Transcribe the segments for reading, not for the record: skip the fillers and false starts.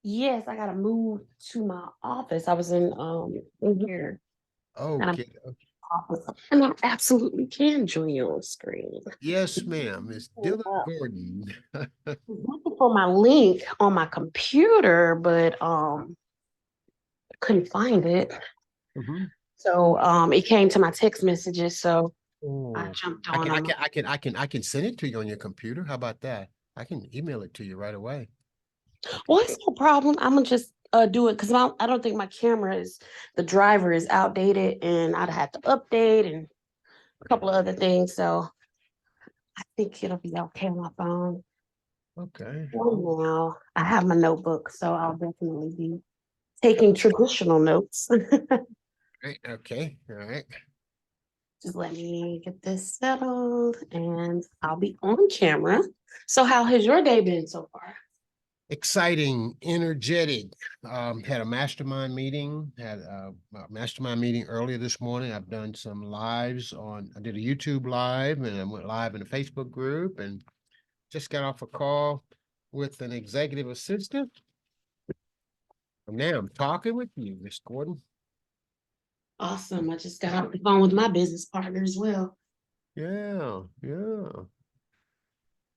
Yes, I gotta move to my office. I was in here and I'm Okay. office. And I absolutely can join you on screen. Yes, ma'am. It's Dylan Well, Gordon. I was looking for my link on my computer, but couldn't find it. Mhm. So it came to my text messages, so I Oh, jumped I on can, I them. can, I can, I can, I can send it to you on your computer. How about that? I can email it to you right away. Okay. Well, it's no problem. I'm gonna just do it because I don't think my camera is the driver is outdated and I'd have to update and a couple of other things. So I think it'll be okay on my phone. Okay. For now, I have my notebook, so I'll definitely be taking traditional notes. Right. Okay. All right. Just let me get this settled and I'll be on camera. So, how has your day been so far? Exciting, energetic. Had a mastermind meeting, had a mastermind meeting earlier this morning. I've done some lives I did a YouTube live and I went live in a Facebook group and just got off a call with an executive assistant. And now I'm talking with you, Miss Gordon. Awesome. I just got off the phone with my business partner as well. Yeah, yeah.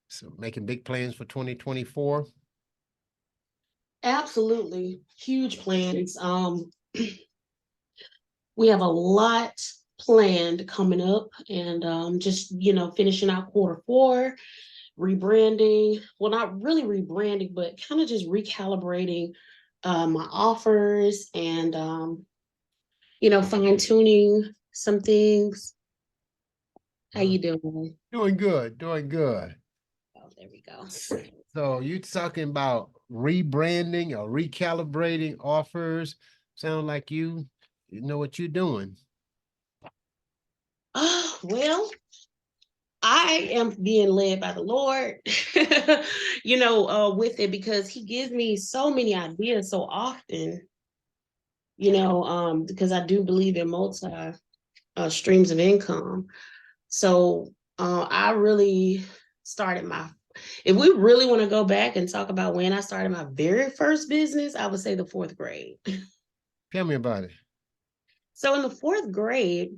So making big plans for 2024. Absolutely. Huge plans. We have a lot planned coming up and just, finishing out quarter 4, rebranding. Well, not really rebranding, but kind of just recalibrating my offers and, fine tuning some things. How Uh, you doing? Doing good, doing good. Oh, there we go. So you talking about rebranding or recalibrating offers. Sound like you know what you're doing. Oh, well, I am being led by the Lord, with it because He gives me so many ideas so often, because I do believe in multi streams of income. So I really started if we really want to go back and talk about when I started my very first business, I would say the 4th grade. Tell me about it. So in the 4th grade,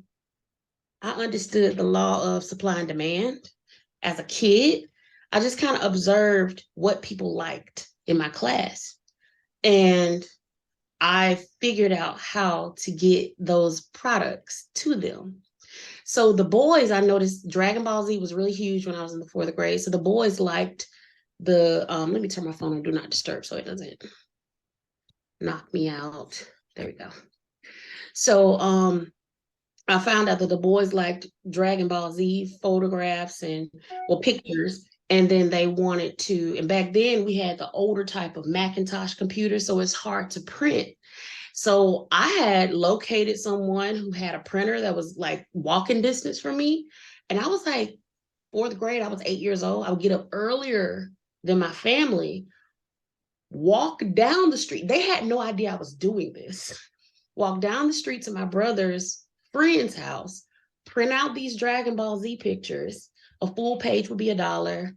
I understood the law of supply and demand. As a kid, I just kind of observed what people liked in my class. And I figured out how to get those products to them. So the boys, I noticed Dragon Ball Z was really huge when I was in the 4th grade. So the boys liked let me turn my phone on do not disturb so it doesn't knock me out. There we go. So I found out that the boys liked Dragon Ball Z photographs and pictures. And then they wanted to, and back then we had the older type of Macintosh computer, so it's hard to print. So I had located someone who had a printer that was like walking distance from me. And I was like 4th grade, I was 8 years old. I would get up earlier than my family, walk down the street. They had no idea I was doing this. Walk down the street to my brother's friend's house, print out these Dragon Ball Z pictures. A full page would be $1.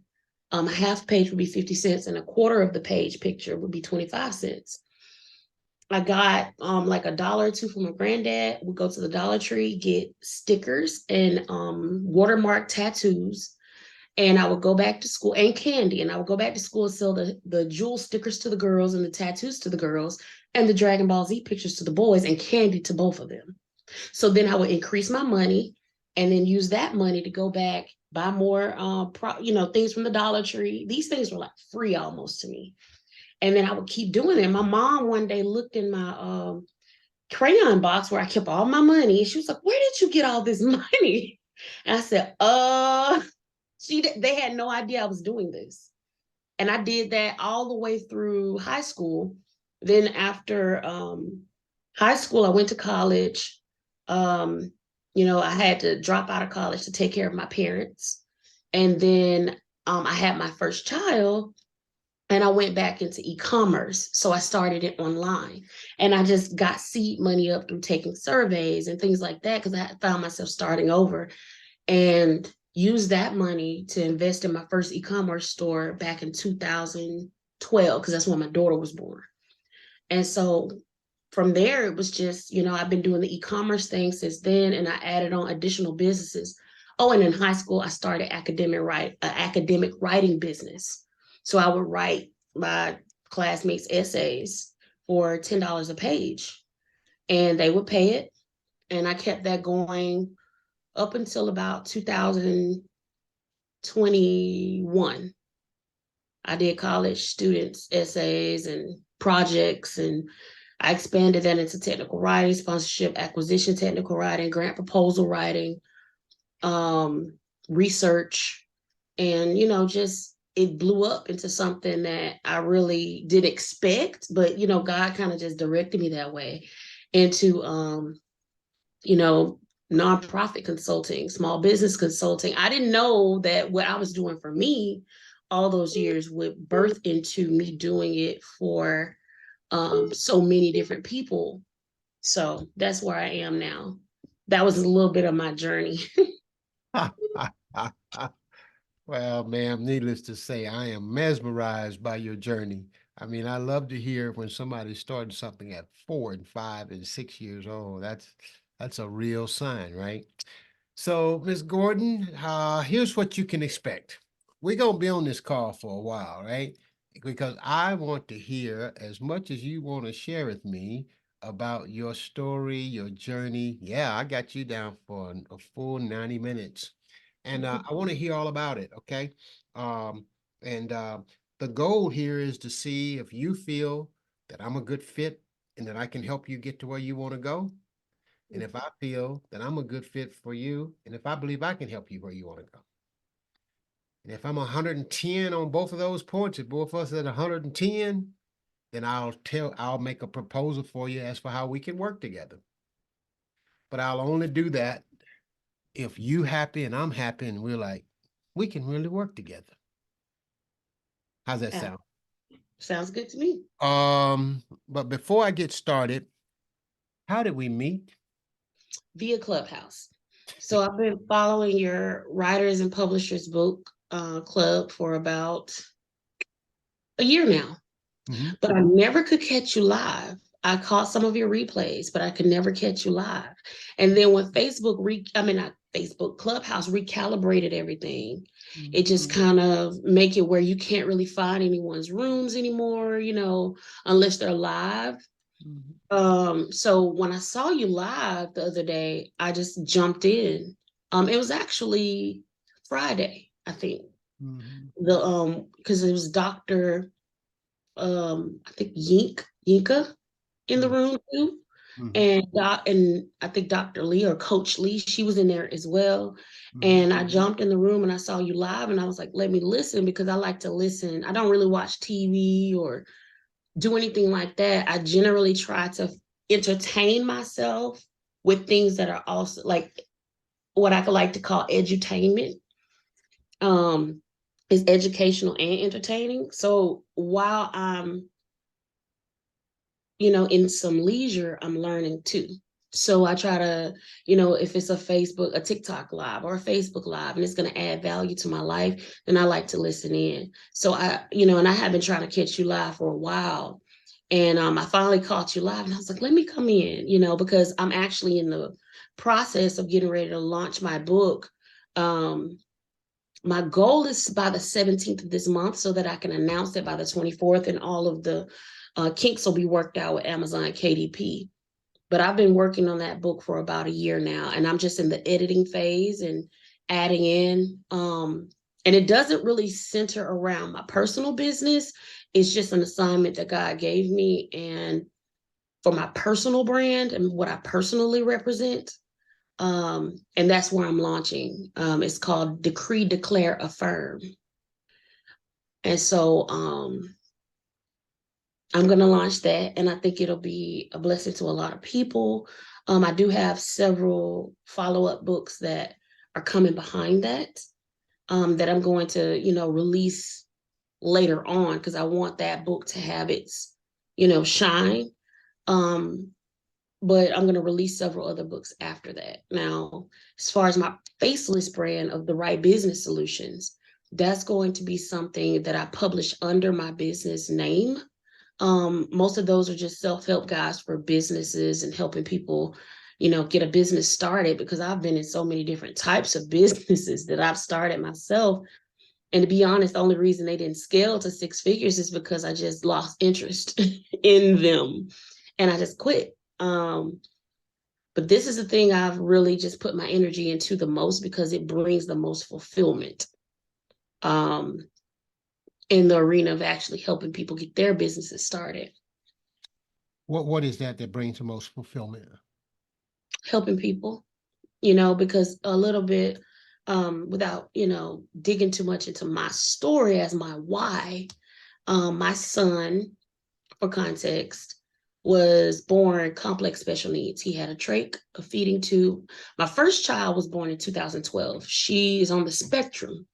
A half page would be 50 cents, and a quarter of the page picture would be 25 cents. I got like $1 or $2 from my granddad. We go to the Dollar Tree, get stickers and watermark tattoos, and I would go back to school and candy, and I would go back to school and sell the jewel stickers to the girls and the tattoos to the girls and the Dragon Ball Z pictures to the boys and candy to both of them. So then I would increase my money and then use that money to go back, buy more, things from the Dollar Tree. These things were like free almost to me. And then I would keep doing it. My mom one day looked in my crayon box where I kept all my money. She was like, "Where did you get all this money?" And I said, they had no idea I was doing this. And I did that all the way through high school. Then after high school, I went to college. Um, I had to drop out of college to take care of my parents. And then I had my first child and I went back into e-commerce. So I started it online and I just got seed money up through taking surveys and things like that because I found myself starting over and used that money to invest in my first e-commerce store back in 2012 because that's when my daughter was born. And so from there, it was just, I've been doing the e-commerce thing since then, and I added on additional businesses. Oh, and in high school, I started academic writing business. So I would write my classmates' essays for $10 a page, and they would pay it. And I kept that going up until about 2021. I did college students' essays and projects, and I expanded that into technical writing, sponsorship, acquisition, technical writing, grant proposal writing, research, and just it blew up into something that I really did expect, but God kind of just directed me that way into you know, nonprofit consulting, small business consulting. I didn't know that what I was doing for me all those years would birth into me doing it for so many different people. So that's where I am now. That was a little bit of my journey. Well, ma'am, needless to say, I am mesmerized by your journey. I mean, I love to hear when somebody's starting something at 4 and 5 and 6 years old. That's a real sign, right? So, Miss Gordon, here's what you can expect. We're gonna be on this call for a while, right? Because I want to hear as much as you want to share with me about your story, your journey. Yeah, I got you down for a full 90 minutes. And I want to hear all about it, okay? Um, and the goal here is to see if you feel that I'm a good fit and that I can help you get to where you want to go. And if I feel that I'm a good fit for you, and if I believe I can help you where you want to go. And if I'm 110 on both of those points, if both of us at 110, then I'll make a proposal for you as for how we can work together. But I'll only do that if you happy and I'm happy and we're like, we can really work together. How's that Yeah, sound? sounds good to me. But before I get started, how did we meet? Via Clubhouse. So I've been following your writers and publishers book club for about a year now, Mhm. but I never could catch you live. I caught some of your replays, but I could never catch you live. And then when not Facebook, Clubhouse recalibrated everything, it just kind of make it where you can't really find anyone's rooms anymore, unless they're live. Mhm. So when I saw you live the other day, I just jumped in. It was actually Friday, I think. Mhm. Because it was Dr. I think Yinka in the Mhm. room too. Mhm. And I think Dr. Lee or Coach Lee, she was in there as well. Mhm. And I jumped in the room and I saw you live and I was like, let me listen because I like to listen. I don't really watch TV or do anything like that. I generally try to entertain myself with things that are also like what I could like to call edutainment. Um, is educational and entertaining. So while I'm in some leisure, I'm learning too. So I try to, if it's a TikTok live or a Facebook live, and it's going to add value to my life, then I like to listen in. So and I have been trying to catch you live for a while. And I finally caught you live and I was like, let me come in, because I'm actually in the process of getting ready to launch my book. My goal is by the 17th of this month so that I can announce it by the 24th and all of the kinks will be worked out with Amazon KDP. But I've been working on that book for about a year now and I'm just in the editing phase and adding in. And it doesn't really center around my personal business. It's just an assignment that God gave me and for my personal brand and what I personally represent. And that's where I'm launching. It's called Decree, Declare, Affirm. And so I'm going to launch that, and I think it'll be a blessing to a lot of people. I do have several follow-up books that are coming behind that I'm going to, release later on because I want that book to have its, shine. Um, but I'm going to release several other books after that. Now, as far as my faceless brand of the Right Business Solutions, that's going to be something that I publish under my business name. Most of those are just self-help guides for businesses and helping people, get a business started, because I've been in so many different types of businesses that I've started myself. And to be honest, the only reason they didn't scale to six figures is because I just lost interest in them and I just quit. But this is the thing I've really just put my energy into the most, because it brings the most fulfillment um, in the arena of actually helping people get their businesses started. What is that brings the most fulfillment? Helping people, because a little bit, without, digging too much into my story as my why, my son, for context, was born complex special needs. He had a trach, a feeding tube. My first child was born in 2012. She is on the spectrum.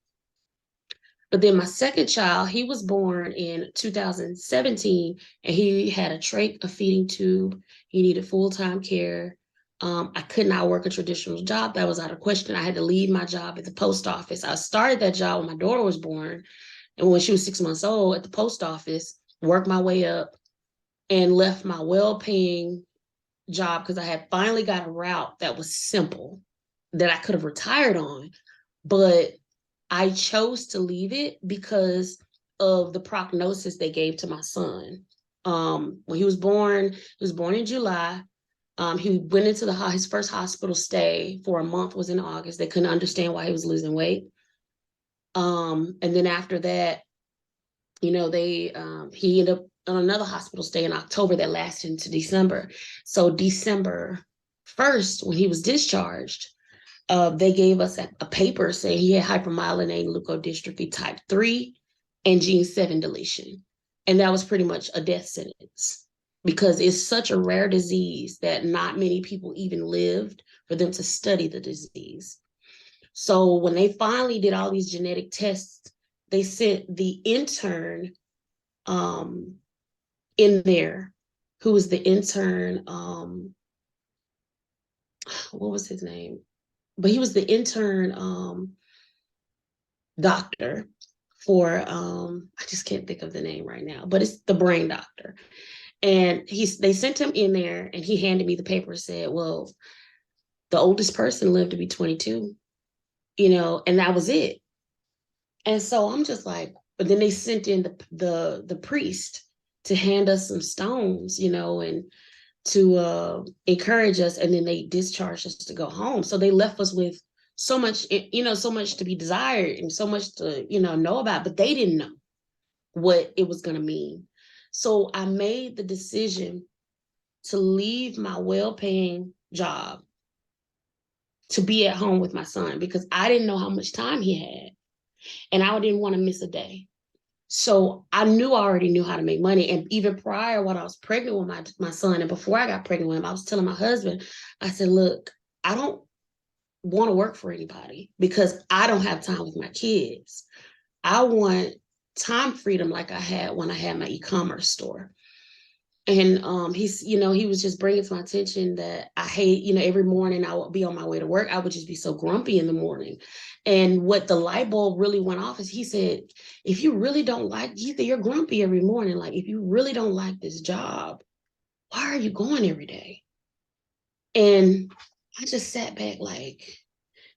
But then my second child, he was born in 2017, and he had a trach, a feeding tube. He needed full-time care. I could not work a traditional job. That was out of question. I had to leave my job at the post office. I started that job when my daughter was born, and when she was 6 months old, at the post office, worked my way up and left my well-paying job because I had finally got a route that was simple that I could have retired on. But I chose to leave it because of the prognosis they gave to my son. When he was born in July. He went into his first hospital stay for a month was in August. They couldn't understand why he was losing weight. And then after that, he ended up on another hospital stay in October that lasted into December. So December 1st, when he was discharged, they gave us a paper saying he had hypermyelinating leukodystrophy type 3 and gene 7 deletion. And that was pretty much a death sentence, because it's such a rare disease that not many people even lived for them to study the disease. So when they finally did all these genetic tests, they sent the intern in there, who was the intern, what was his name? But he was the intern doctor for I just can't think of the name right now, but it's the brain doctor. And they sent him in there, and he handed me the paper and said, well, the oldest person lived to be 22, and that was it. And so I'm just like, but then they sent in the priest to hand us some stones, and to encourage us, and then they discharged us to go home. So they left us with so much, so much to be desired and so much to, know about, but they didn't know what it was going to mean. So I made the decision to leave my well-paying job to be at home with my son, because I didn't know how much time he had, and I didn't want to miss a day. So I already knew how to make money. And even prior, when I was pregnant with my son, and before I got pregnant with him, I was telling my husband, I said, look, I don't want to work for anybody because I don't have time with my kids. I want time freedom like I had when I had my e-commerce store. And he was just bringing to my attention that I hate, every morning I would be on my way to work. I would just be so grumpy in the morning. And what the light bulb really went off is he said, if you really don't like, you're grumpy every morning. Like, if you really don't like this job, why are you going every day? And I just sat back like,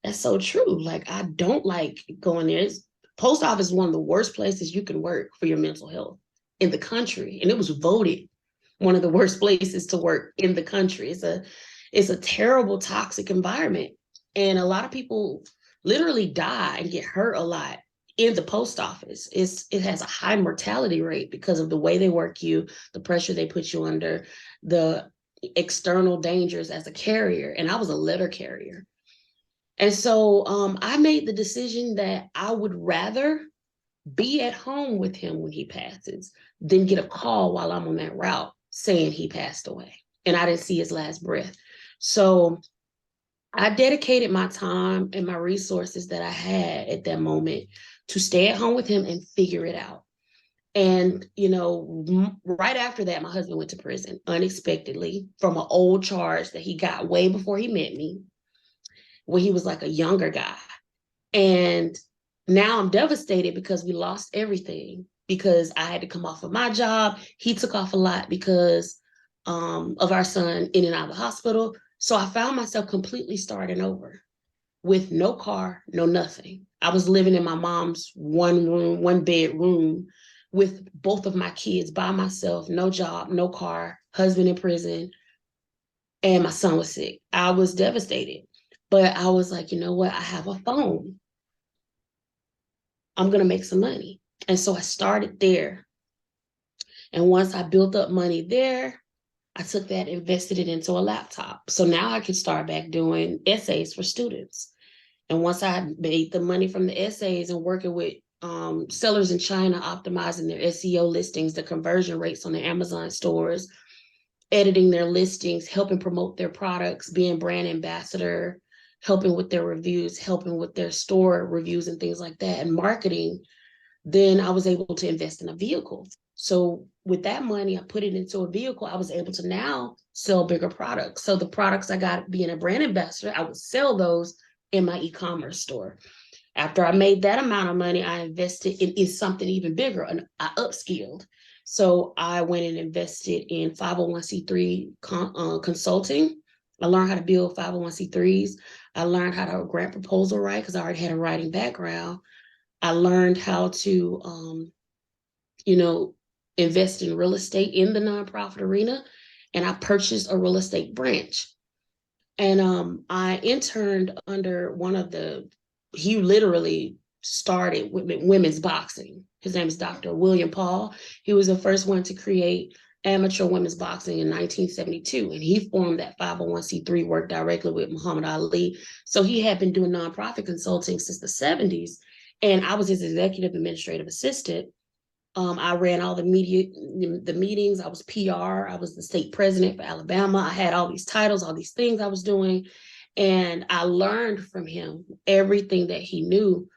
that's so true. Like, I don't like going there. Post office is one of the worst places you can work for your mental health in the country. And it was voted one of the worst places to work in the country. It's a terrible, toxic environment. And a lot of people literally die and get hurt a lot in the post office. It has a high mortality rate because of the way they work you, the pressure they put you under, the external dangers as a carrier. And I was a letter carrier. And so I made the decision that I would rather be at home with him when he passes than get a call while I'm on that route saying he passed away and I didn't see his last breath. So I dedicated my time and my resources that I had at that moment to stay at home with him and figure it out. And, right after that, my husband went to prison unexpectedly from an old charge that he got way before he met me, when he was like a younger guy. And now I'm devastated because we lost everything. because I had to come off of my job. He took off a lot because of our son in and out of the hospital. So I found myself completely starting over with no car, no nothing. I was living in my mom's one bedroom with both of my kids by myself, no job, no car, husband in prison, and my son was sick. I was devastated. But I was like, you know what? I have a phone. I'm going to make some money. And so I started there. And once I built up money there, I took that, invested it into a laptop. So now I can start back doing essays for students. And once I made the money from the essays and working with sellers in China, optimizing their SEO listings, the conversion rates on the Amazon stores, editing their listings, helping promote their products, being brand ambassador, helping with their reviews, helping with their store reviews and things like that, and marketing, then I was able to invest in a vehicle. So with that money, I put it into a vehicle. I was able to now sell bigger products. So the products I got being a brand ambassador, I would sell those in my e-commerce store. After I made that amount of money, I invested in something even bigger, and I upskilled. So I went and invested in 501c3 consulting. I learned how to build 501c3s. I learned how to grant proposal write because I already had a writing background. I learned how to, you know, invest in real estate in the nonprofit arena, and I purchased a real estate branch. And I interned under one of he literally started with women's boxing. His name is Dr. William Paul. He was the first one to create amateur women's boxing in 1972. And he formed that 501c3, worked directly with Muhammad Ali. So he had been doing nonprofit consulting since the 70s. And I was his executive administrative assistant. I ran all the meetings. I was PR. I was the state president for Alabama. I had all these titles, all these things I was doing. And I learned from him everything that he knew.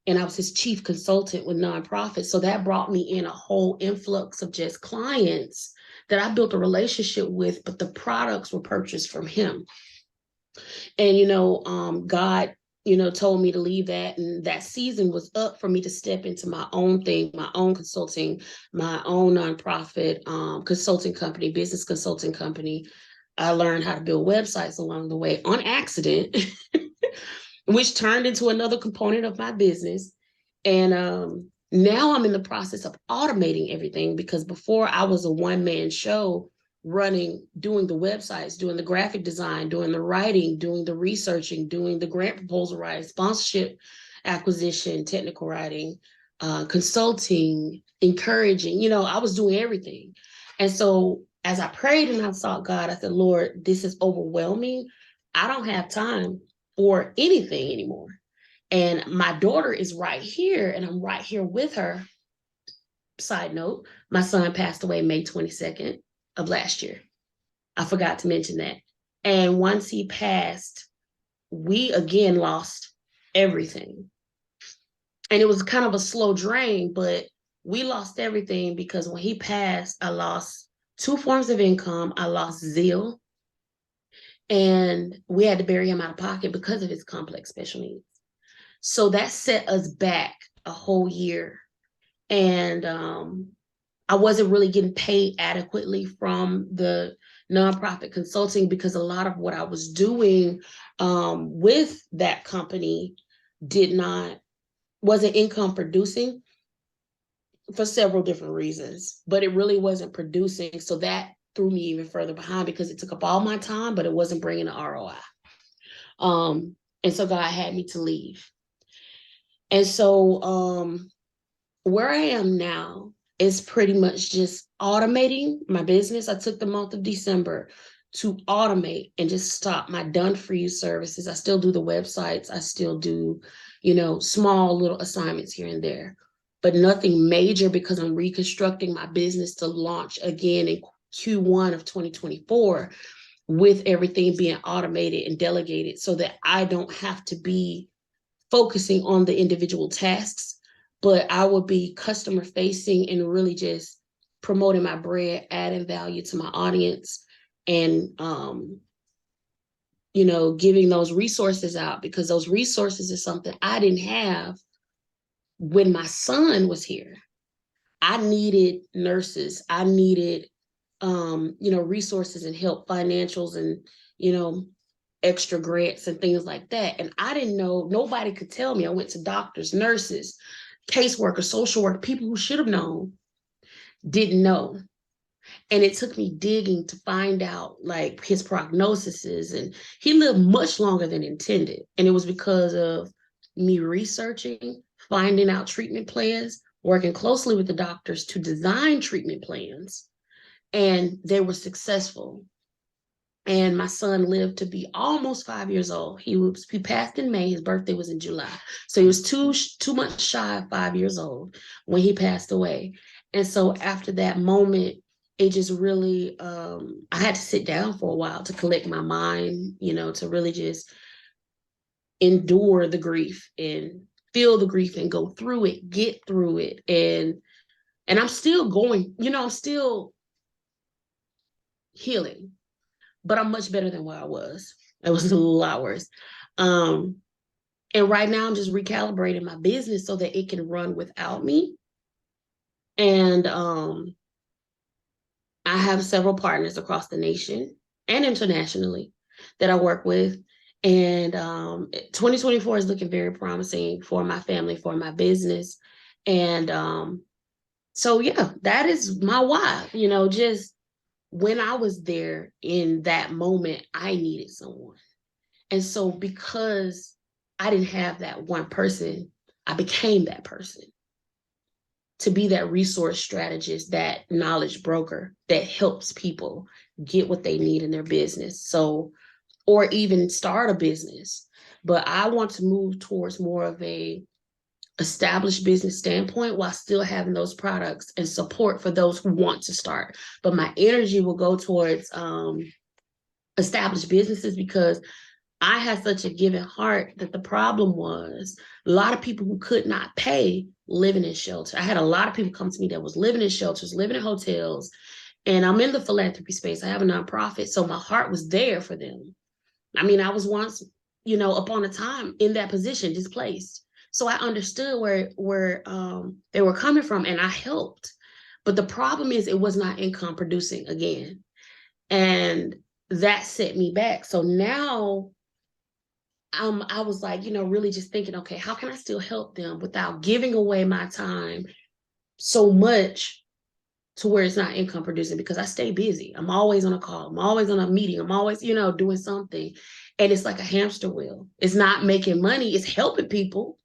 And I was his chief consultant with nonprofits. So that brought me in a whole influx of just clients that I built a relationship with, but the products were purchased from him. And, God, told me to leave that. And that season was up for me to step into my own thing, my own consulting, my own nonprofit consulting company, business consulting company. I learned how to build websites along the way on accident, which turned into another component of my business. And now I'm in the process of automating everything, because before I was a one-man show running, doing the websites, doing the graphic design, doing the writing, doing the researching, doing the grant proposal writing, sponsorship acquisition, technical writing, consulting, encouraging, I was doing everything. And so as I prayed and I sought God, I said, Lord, this is overwhelming. I don't have time for anything anymore. And my daughter is right here, and I'm right here with her. Side note, my son passed away May 22nd of last year. I forgot to mention that. And once he passed, we again lost everything. And it was kind of a slow drain, but we lost everything because when he passed, I lost 2 forms of income. I lost Zeal, and we had to bury him out of pocket because of his complex special needs. So that set us back a whole year. And I wasn't really getting paid adequately from the nonprofit consulting, because a lot of what I was doing with that company wasn't income producing for several different reasons, but it really wasn't producing. So that threw me even further behind because it took up all my time, but it wasn't bringing the ROI. And so God had me to leave. And so where I am now is pretty much just automating my business. I took the month of December to automate and just stop my done for you services. I still do the websites. I still do, small little assignments here and there, but nothing major, because I'm reconstructing my business to launch again in Q1 of 2024 with everything being automated and delegated, so that I don't have to be focusing on the individual tasks, but I will be customer facing and really just promoting my brand, adding value to my audience, and giving those resources out, because those resources is something I didn't have when my son was here. I needed nurses. I needed, resources and help, financials and, extra grants and things like that. And I didn't know, nobody could tell me. I went to doctors, nurses, caseworkers, social work, people who should have known, didn't know. And it took me digging to find out like his prognoses. And he lived much longer than intended. And it was because of me researching, finding out treatment plans, working closely with the doctors to design treatment plans. And they were successful. And my son lived to be almost 5 years old. He passed in May. His birthday was in July, so he was 2 months shy of 5 years old when he passed away. And so after that moment, it just really I had to sit down for a while to collect my mind, to really just endure the grief and feel the grief and go through it, get through it, and I'm still going. I'm still healing, but I'm much better than where I was. It was a lot worse. Um, and right now I'm just recalibrating my business so that it can run without me. And I have several partners across the nation and internationally that I work with. And 2024 is looking very promising for my family, for my business. And so, yeah, that is my why. Just when I was there in that moment, I needed someone. And so because I didn't have that one person, I became that person to be that resource strategist, that knowledge broker that helps people get what they need in their business. So, or even start a business. But I want to move towards more of a established business standpoint while still having those products and support for those who want to start. But my energy will go towards established businesses because I had such a giving heart that the problem was a lot of people who could not pay living in shelter. I had a lot of people come to me that was living in shelters, living in hotels, and I'm in the philanthropy space. I have a nonprofit, so my heart was there for them. I mean, I was once, upon a time in that position, displaced. So I understood where they were coming from, and I helped. But the problem is, it was not income producing again, and that set me back. So now I was like, really just thinking, okay, how can I still help them without giving away my time so much to where it's not income producing? Because I stay busy. I'm always on a call. I'm always on a meeting. I'm always, doing something. And it's like a hamster wheel. It's not making money. It's helping people,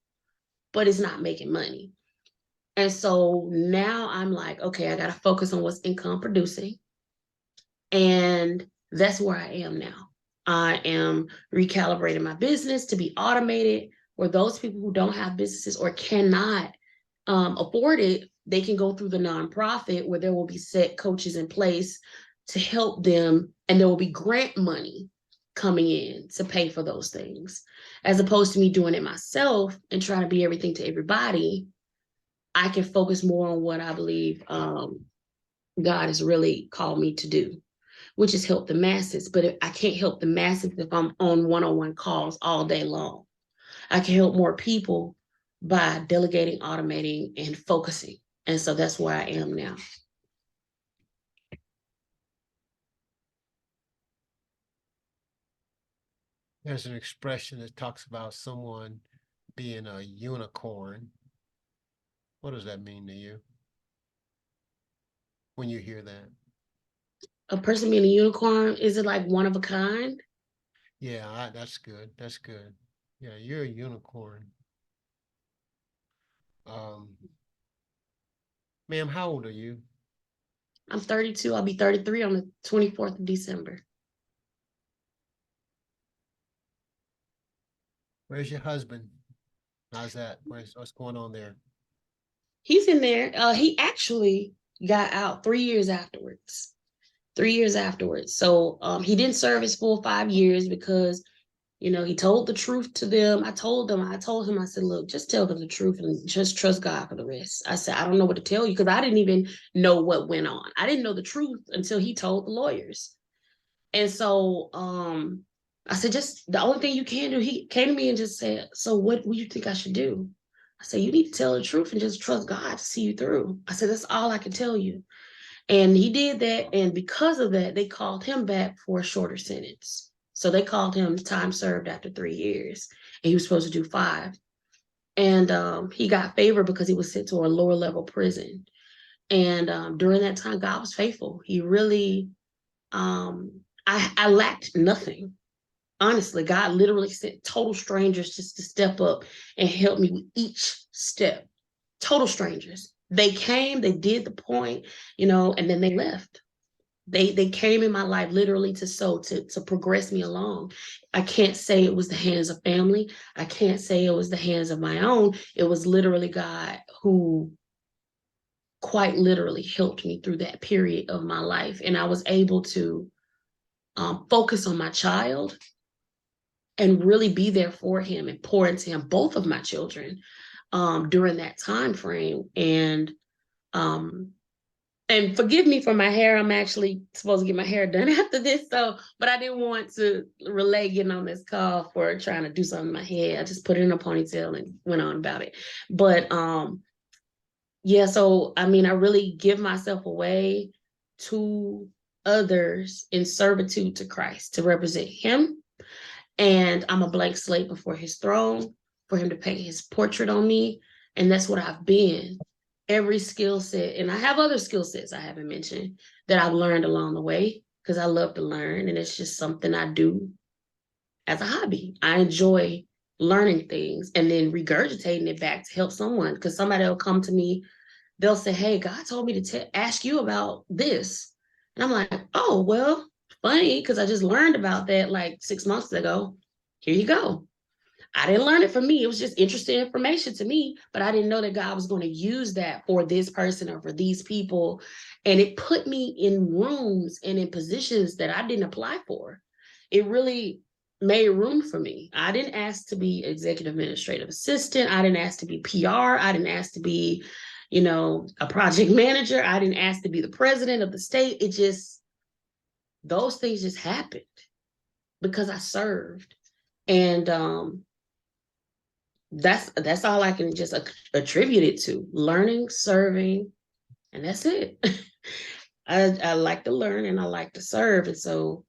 but it's not making money. And so now I'm like, okay, I got to focus on what's income producing. And that's where I am now. I am recalibrating my business to be automated, where those people who don't have businesses or cannot afford it, they can go through the nonprofit where there will be set coaches in place to help them, and there will be grant money coming in to pay for those things, as opposed to me doing it myself and trying to be everything to everybody. I can focus more on what I believe God has really called me to do, which is help the masses. But I can't help the masses if I'm on one-on-one calls all day long. I can help more people by delegating, automating, and focusing. And so that's where I am now. There's an expression that talks about someone being a unicorn. What does that mean to you when you hear that? A person being a unicorn, is it like one of a kind? Yeah, that's good. That's good. Yeah, you're a unicorn. Um, ma'am, how old are you? I'm 32. I'll be 33 on the 24th of December. Where's your husband? How's that? What's going on there? He's in there. He actually got out 3 years afterwards. 3 years afterwards. So he didn't serve his full 5 years because he told the truth to them. I told him, I said, look, just tell them the truth and just trust God for the rest. I said, I don't know what to tell you because I didn't even know what went on. I didn't know the truth until he told the lawyers. And so I said, just the only thing you can do, he came to me and just said, so what do you think I should do? I said, you need to tell the truth and just trust God to see you through. I said, that's all I can tell you. And he did that. And because of that, they called him back for a shorter sentence. So they called him time served after 3 years. And he was supposed to do 5. And he got favor because he was sent to a lower level prison. And during that time, God was faithful. He really, I lacked nothing. Honestly, God literally sent total strangers just to step up and help me with each step. Total strangers. They came, they did the point, and then they left. They came in my life literally to progress me along. I can't say it was the hands of family. I can't say it was the hands of my own. It was literally God who quite literally helped me through that period of my life. And I was able to focus on my child and really be there for him and pour into him, both of my children, during that time frame. And forgive me for my hair. I'm actually supposed to get my hair done after this. But I didn't want to relay getting on this call for trying to do something in my hair. I just put it in a ponytail and went on about it. But yeah, so I mean, I really give myself away to others in servitude to Christ to represent him. And I'm a blank slate before his throne for him to paint his portrait on me. And that's what I've been. Every skill set, and I have other skill sets I haven't mentioned that I've learned along the way because I love to learn. And it's just something I do as a hobby. I enjoy learning things and then regurgitating it back to help someone because somebody will come to me, they'll say, hey, God told me to ask you about this. And I'm like, oh, well, funny, because I just learned about that like 6 months ago. Here you go. I didn't learn it from me. It was just interesting information to me, but I didn't know that God was going to use that for this person or for these people. And it put me in rooms and in positions that I didn't apply for. It really made room for me. I didn't ask to be executive administrative assistant. I didn't ask to be PR. I didn't ask to be, a project manager. I didn't ask to be the president of the state. Those things just happened because I served. And that's all I can just attribute it to: learning, serving, and that's it. I like to learn and I like to serve, and so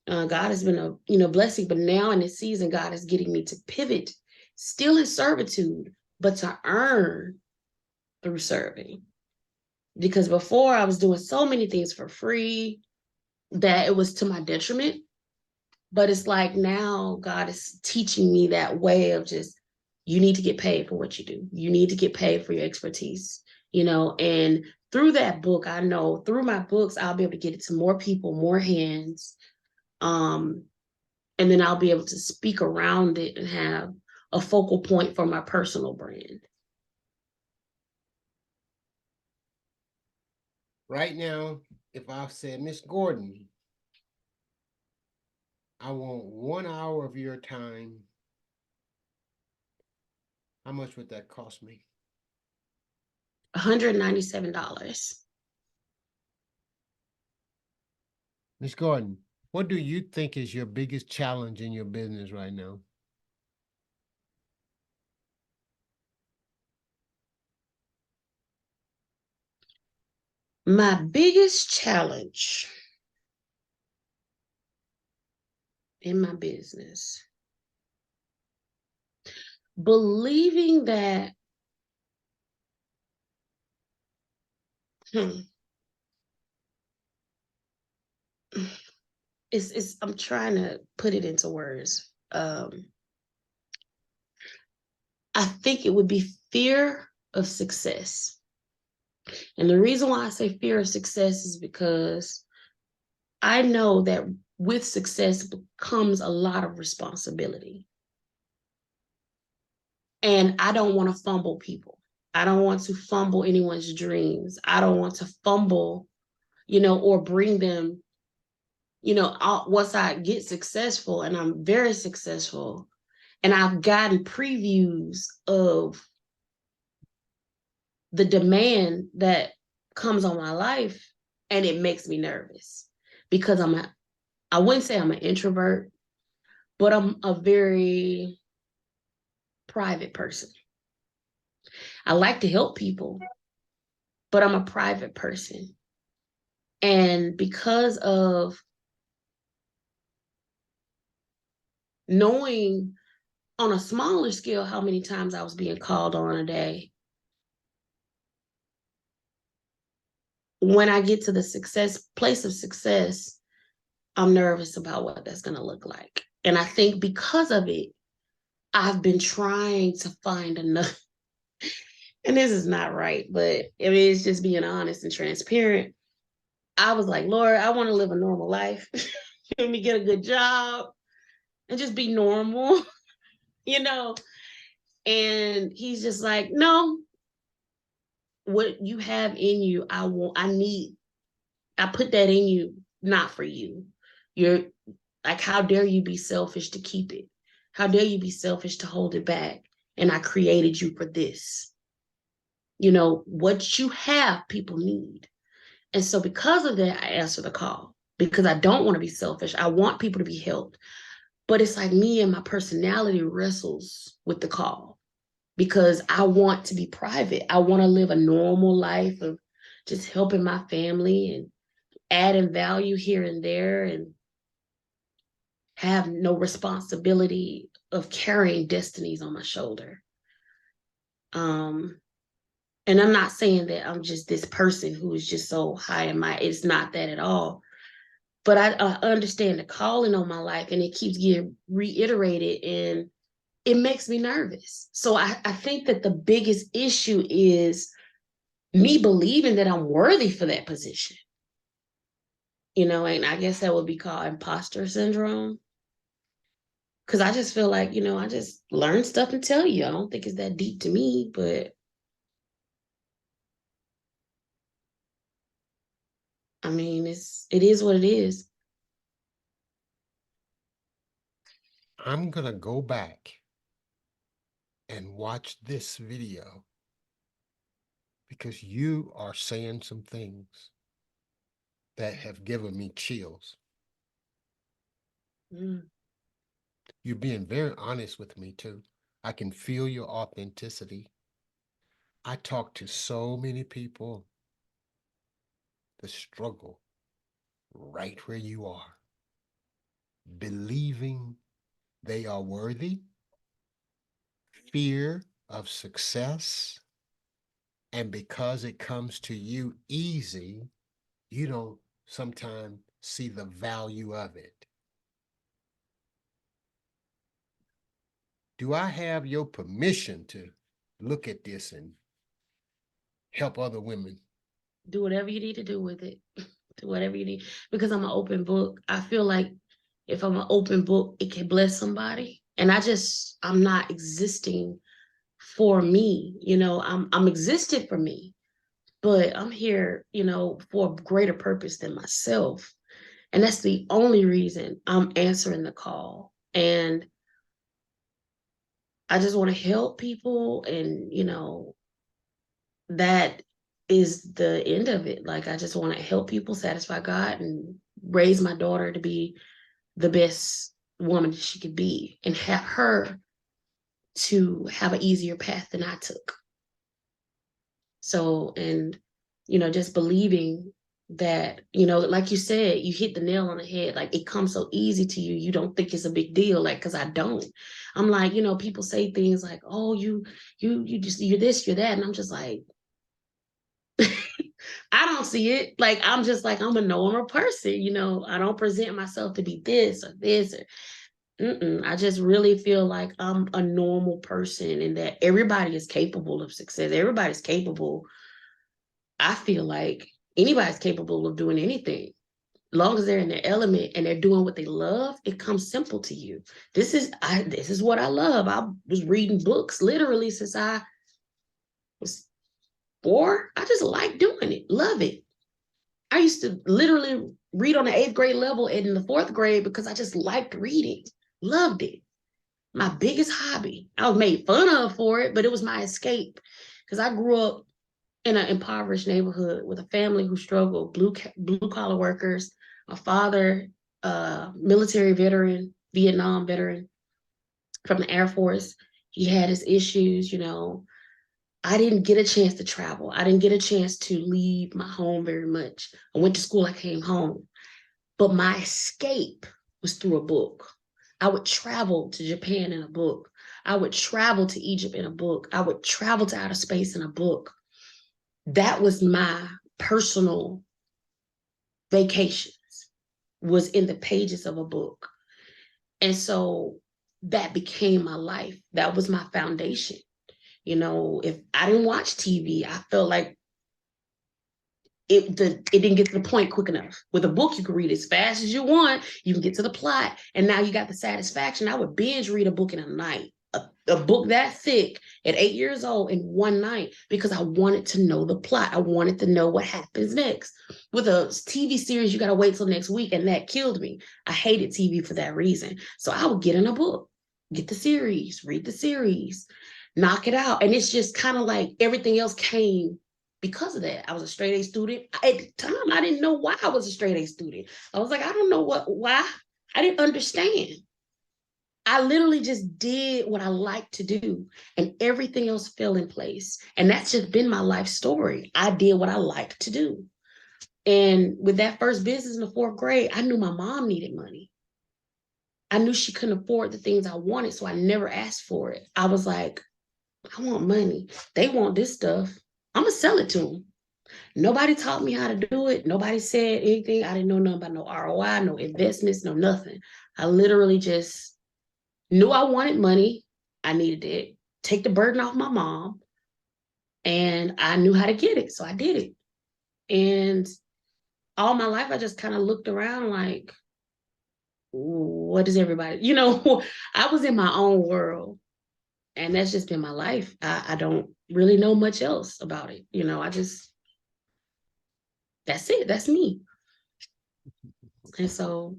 God has been a blessing. But now in this season, God is getting me to pivot, still in servitude, but to earn through serving. Because before I was doing so many things for free that it was to my detriment. But it's like now God is teaching me that way of just, you need to get paid for what you do. You need to get paid for your expertise, and through that book, I know through my books, I'll be able to get it to more people, more hands. And then I'll be able to speak around it and have a focal point for my personal brand. Right now, if I said, Miss Gordon, I want 1 hour of your time, how much would that cost me? $197. Miss Gordon, what do you think is your biggest challenge in your business right now? My biggest challenge in my business, believing that it's I'm trying to put it into words. I think it would be fear of success. And the reason why I say fear of success is because I know that with success comes a lot of responsibility. And I don't want to fumble people. I don't want to fumble anyone's dreams. I don't want to fumble, or bring them, once I get successful and I'm very successful and I've gotten previews of the demand that comes on my life, and it makes me nervous because I wouldn't say I'm an introvert, but I'm a very private person. I like to help people, but I'm a private person. And because of knowing on a smaller scale how many times I was being called on a day, when I get to the place of success, I'm nervous about what that's going to look like. And I think because of it, I've been trying to find enough. And this is not right, but I mean, it's just being honest and transparent. I was like, Lord, I want to live a normal life. Let me get a good job and just be normal, you know? And he's just like, no, what you have in you, I put that in you, not for you. You're like, how dare you be selfish to keep it? How dare you be selfish to hold it back? And I created you for this. You know, what you have, people need. And so because of that, I answer the call because I don't want to be selfish. I want people to be helped. But it's like me and my personality wrestles with the call because I want to be private. I want to live a normal life of just helping my family and adding value here and there and have no responsibility of carrying destinies on my shoulder. Um, and I'm not saying that I'm just this person who is just so high and mighty. It's not that at all. But I understand the calling on my life and it keeps getting reiterated and it makes me nervous. So I think that the biggest issue is me believing that I'm worthy for that position. You know, and I guess that would be called imposter syndrome. Cause I just feel like, I just learn stuff and tell you. I don't think it's that deep to me, but I mean, it is what it is. I'm going to go back and watch this video because you are saying some things that have given me chills. Mm. You're being very honest with me too. I can feel your authenticity. I talk to so many people that struggle right where you are, believing they are worthy, fear of success, and because it comes to you easy, you don't sometimes see the value of it. Do I have your permission to look at this and help other women? Do whatever you need to do with it. Do whatever you need. Because I'm an open book. I feel like if I'm an open book, it can bless somebody. And I'm not existing for me. I'm existed for me, but I'm here, for a greater purpose than myself. And that's the only reason I'm answering the call. And I just want to help people. And, that is the end of it. Like, I just want to help people satisfy God and raise my daughter to be the best woman she could be and have her to have an easier path than I took. So, and, just believing that, like you said, you hit the nail on the head. Like, it comes so easy to you. You don't think it's a big deal. Like, cause I don't. I'm like, people say things like, oh, you're this, you're that. And I'm just like, I don't see it. Like, I'm just like, I'm a normal person. I don't present myself to be this or this. I just really feel like I'm a normal person and that everybody is capable of success. Everybody's capable. I feel like anybody's capable of doing anything. As long as they're in their element and they're doing what they love, it comes simple to you. This is what I love. I was reading books literally since I was 4. I just like doing it, love it. I used to literally read on the 8th grade level and in the 4th grade because I just liked reading, loved it. My biggest hobby. I was made fun of for it, but it was my escape because I grew up in an impoverished neighborhood with a family who struggled, blue collar workers, a father, military veteran, Vietnam veteran from the Air Force. He had his issues, I didn't get a chance to travel. I didn't get a chance to leave my home very much. I went to school, I came home. But my escape was through a book. I would travel to Japan in a book. I would travel to Egypt in a book. I would travel to outer space in a book. That was my personal vacations, was in the pages of a book. And so that became my life. That was my foundation. You know, if I didn't watch TV, I felt like it didn't get to the point quick enough. With a book, you can read as fast as you want. You can get to the plot, and now you got the satisfaction. I would binge read a book in a night, a book that thick at 8 years old in one night, because I wanted to know the plot. I wanted to know what happens next. With a TV series, you got to wait till next week, and that killed me. I hated TV for that reason. So I would get in a book, get the series, read the series, knock it out, and it's just kind of like everything else came because of that. I was a straight A student. At the time, I didn't know why I was a straight A student. I was like, I don't know why. I didn't understand. I literally just did what I like to do, and everything else fell in place. And that's just been my life story. I did what I like to do. And with that first business in the fourth grade, I knew my mom needed money. I knew she couldn't afford the things I wanted, so I never asked for it. I was like, I want money. They want this stuff. I'm going to sell it to them. Nobody taught me how to do it. Nobody said anything. I didn't know nothing about no ROI, no investments, no nothing. I literally just knew I wanted money. I needed it. Take the burden off my mom. And I knew how to get it. So I did it. And all my life, I just kind of looked around like, what is everybody? You know, I was in my own world. And that's just been my life. I don't really know much else about it. You know, that's it. That's me. And so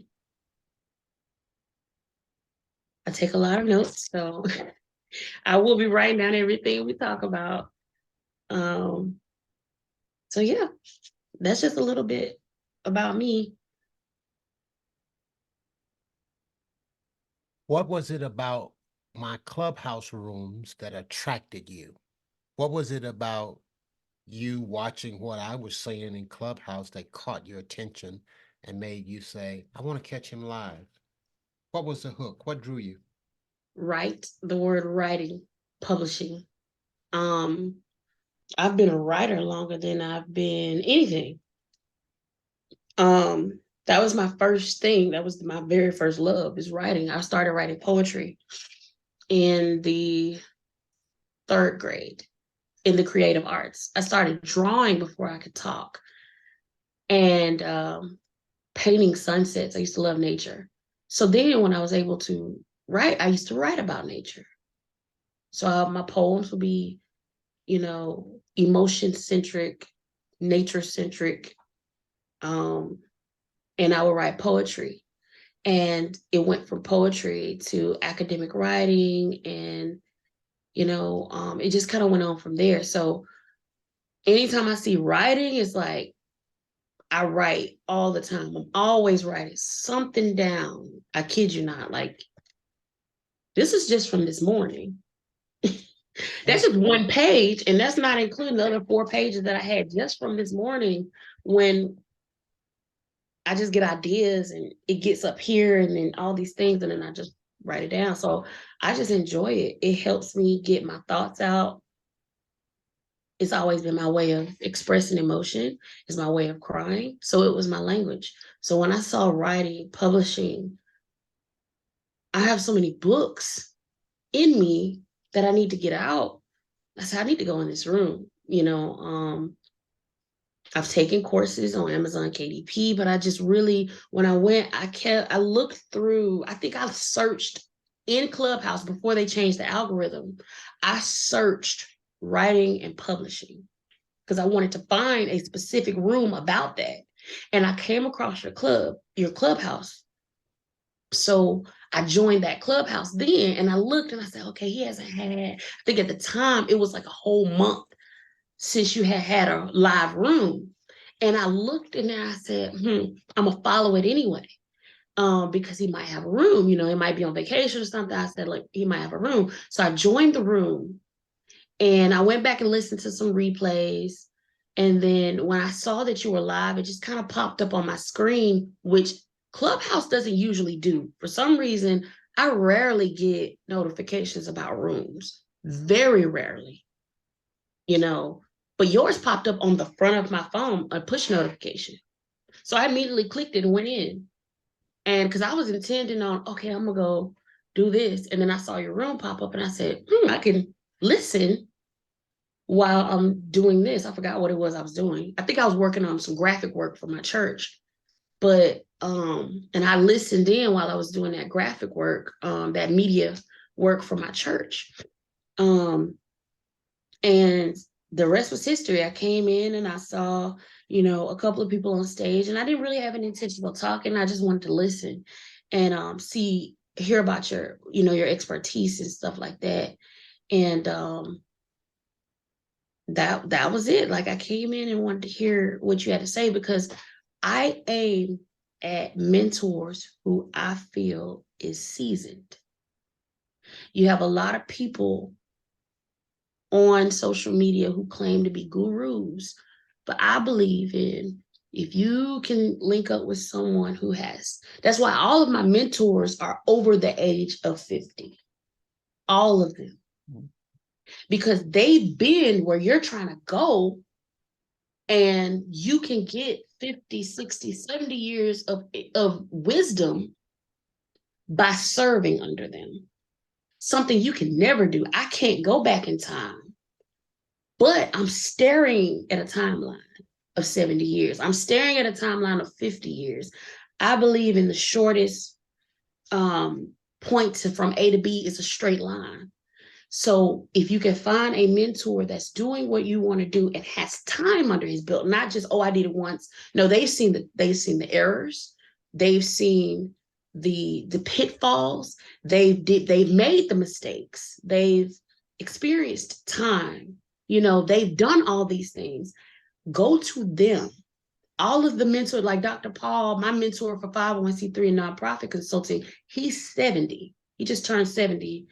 I take a lot of notes. So I will be writing down everything we talk about. Um, so yeah, that's just a little bit about me. What was it about my clubhouse rooms that attracted you? What was it about you watching what I was saying in Clubhouse that caught your attention and made you say, I want to catch him live? What was the hook? What drew you? Write, the word writing, publishing. Um, I've been a writer longer than I've been anything. That was my first thing. That was my very first love, is writing. I started writing poetry in the third grade in the creative arts. I started drawing before I could talk, and painting sunsets. I used to love nature. So then when I was able to write, I used to write about nature. So my poems would be, you know, emotion centric, nature centric, and I would write poetry. And it went from poetry to academic writing, and it just kind of went on from there. So anytime I see writing, it's like I write all the time. I'm always writing something down. I kid you not. Like, this is just from this morning. That's just one page, and that's not including the other 4 pages that I had just from this morning, when I just get ideas and it gets up here and then all these things, and then I just write it down. So I just enjoy it. It helps me get my thoughts out. It's always been my way of expressing emotion. It's my way of crying. So it was my language. So when I saw writing, publishing, I have so many books in me that I need to get out. I said, I need to go in this room. I've taken courses on Amazon KDP, but I just really, when I went, I looked through, I think I searched in Clubhouse before they changed the algorithm. I searched writing and publishing because I wanted to find a specific room about that. And I came across your Clubhouse. So I joined that Clubhouse then, and I looked and I said, okay, he hasn't had, I think at the time it was like a whole month since you had a live room. And I looked in there, I said, I'm gonna follow it anyway. Because he might have a room, he might be on vacation or something. I said, like, he might have a room. So I joined the room, And I went back and listened to some replays. And then when I saw that you were live, it just kind of popped up on my screen, which Clubhouse doesn't usually do. For some reason, I rarely get notifications about rooms, very rarely, you know. But yours popped up on the front of my phone, a push notification. So I immediately clicked it and went in. And because I was intending on, okay, I'm going to go do this. And then I saw your room pop up and I said, I can listen while I'm doing this. I forgot what it was I was doing. I think I was working on some graphic work for my church. But and I listened in while I was doing that graphic work, that media work for my church. And the rest was history. I came in and I saw, a couple of people on stage, and I didn't really have an intention of talking. I just wanted to listen and hear about your expertise and stuff like that. And that was it. Like, I came in and wanted to hear what you had to say, because I aim at mentors who I feel is seasoned. You have a lot of people on social media who claim to be gurus, but I believe in, if you can link up with someone who has, that's why all of my mentors are over the age of 50, all of them, because they've been where you're trying to go, and you can get 50, 60, 70 years of wisdom by serving under them. Something you can never do. I can't go back in time, but I'm staring at a timeline of 70 years. I'm staring at a timeline of 50 years. I believe in the shortest point from A to B is a straight line. So if you can find a mentor that's doing what you want to do and has time under his belt, not just, oh, I did it once. No, they've seen the errors, they've seen the pitfalls, they've made the mistakes, they've experienced time, they've done all these things. Go to them. All of the mentors, like Dr. Paul, my mentor for 501c3 and nonprofit consulting, he's 70. He just turned 70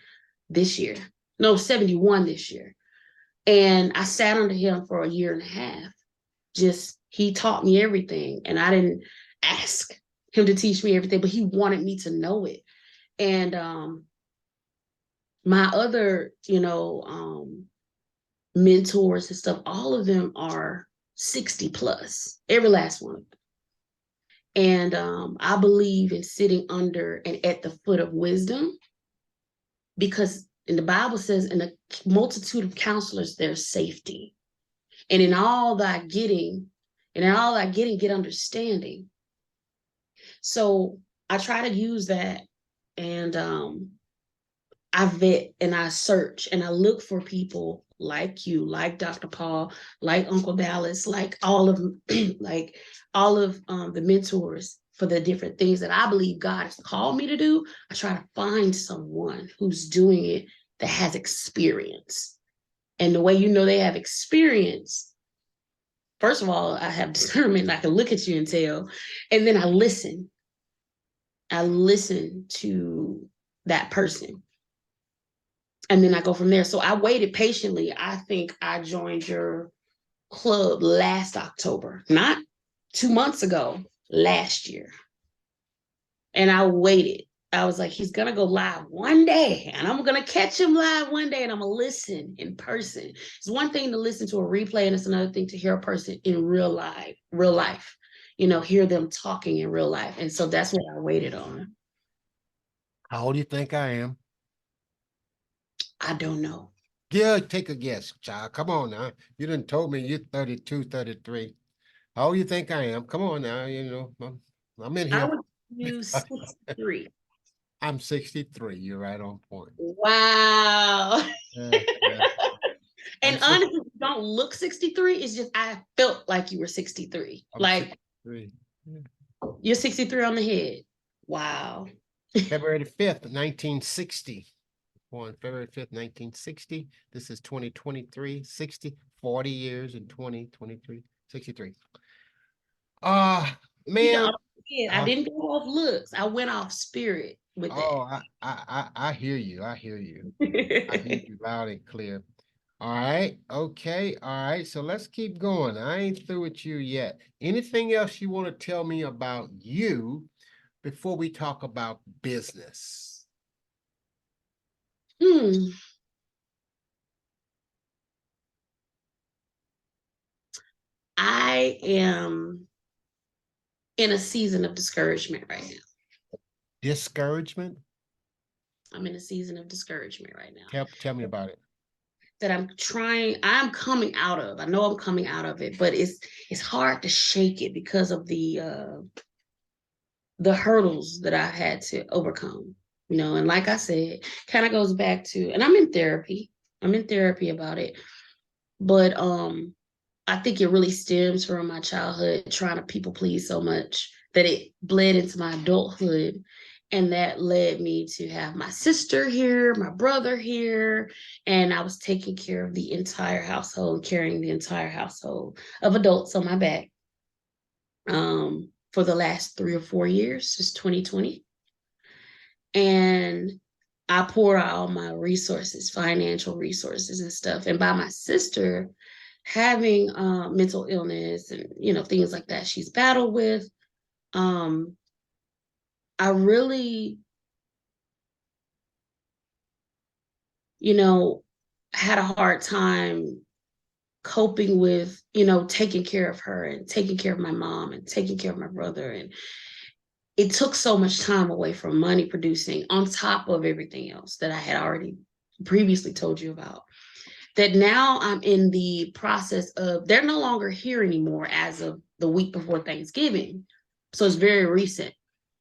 this year. No, 71 this year. And I sat under him for a year and a half. Just, he taught me everything. And I didn't ask him to teach me everything, but he wanted me to know it. And my other, mentors and stuff, all of them are 60 plus, every last one of them. And I believe in sitting under and at the foot of wisdom, because in the Bible says, in a multitude of counselors, there's safety. And in all thy getting, get understanding. So I try to use that, and I vet and I search and I look for people like you, like Dr. Paul, like Uncle Dallas, like all of like all of the mentors for the different things that I believe God has called me to do. I try to find someone who's doing it that has experience. And the way they have experience, first of all, I have discernment. I can look at you and tell. And then I listen. I listen to that person. And then I go from there. So I waited patiently. I think I joined your club last October, not 2 months ago, last year. And I waited. I was like, he's going to go live one day, and I'm going to catch him live one day, and I'm going to listen in person. It's one thing to listen to a replay, and it's another thing to hear a person in real life, hear them talking in real life. And so that's what I waited on. How old do you think I am? I don't know. Yeah, take a guess, child. Come on now. You done told me you're 32, 33. How old do you think I am? Come on now. I'm in I here. would use 63. I'm 63. You're right on point. Wow. Yeah. And honestly, you don't look 63. It's just I felt like you were 63. I'm Like 63. Yeah. you're 63 on the head. Wow. February 5th, 1960. On February 5th, 1960. This is 2023, 60, 40 years in 2023, 63. Ma'am. I didn't go off looks. I went off spirit with Oh, I hear you. I hear you. I hear that. you loud and clear. All right. Okay. All right. So let's keep going. I ain't through with you yet. Anything else you want to tell me about you before we talk about business? Hmm. I am in a season of discouragement right now. Discouragement? I'm in a season of discouragement right now Tell me about it. that I'm coming out of. I know I'm coming out of it, but it's hard to shake it because of the hurdles that I had to overcome. And like I said, kind of goes back to, and I'm in therapy. I'm in therapy about it, but I think it really stems from my childhood trying to people please so much that it bled into my adulthood. And that led me to have my sister here, my brother here, and I was taking care of the entire household, carrying the entire household of adults on my back for the last 3 or 4 years, since 2020. And I poured out all my resources, financial resources and stuff. And by my sister having mental illness and things like that she's battled with, um, I really, you know, had a hard time coping with, taking care of her and taking care of my mom and taking care of my brother. And it took so much time away from money producing on top of everything else that I had already previously told you about. That now I'm in the process of, they're no longer here anymore as of the week before Thanksgiving. So it's very recent.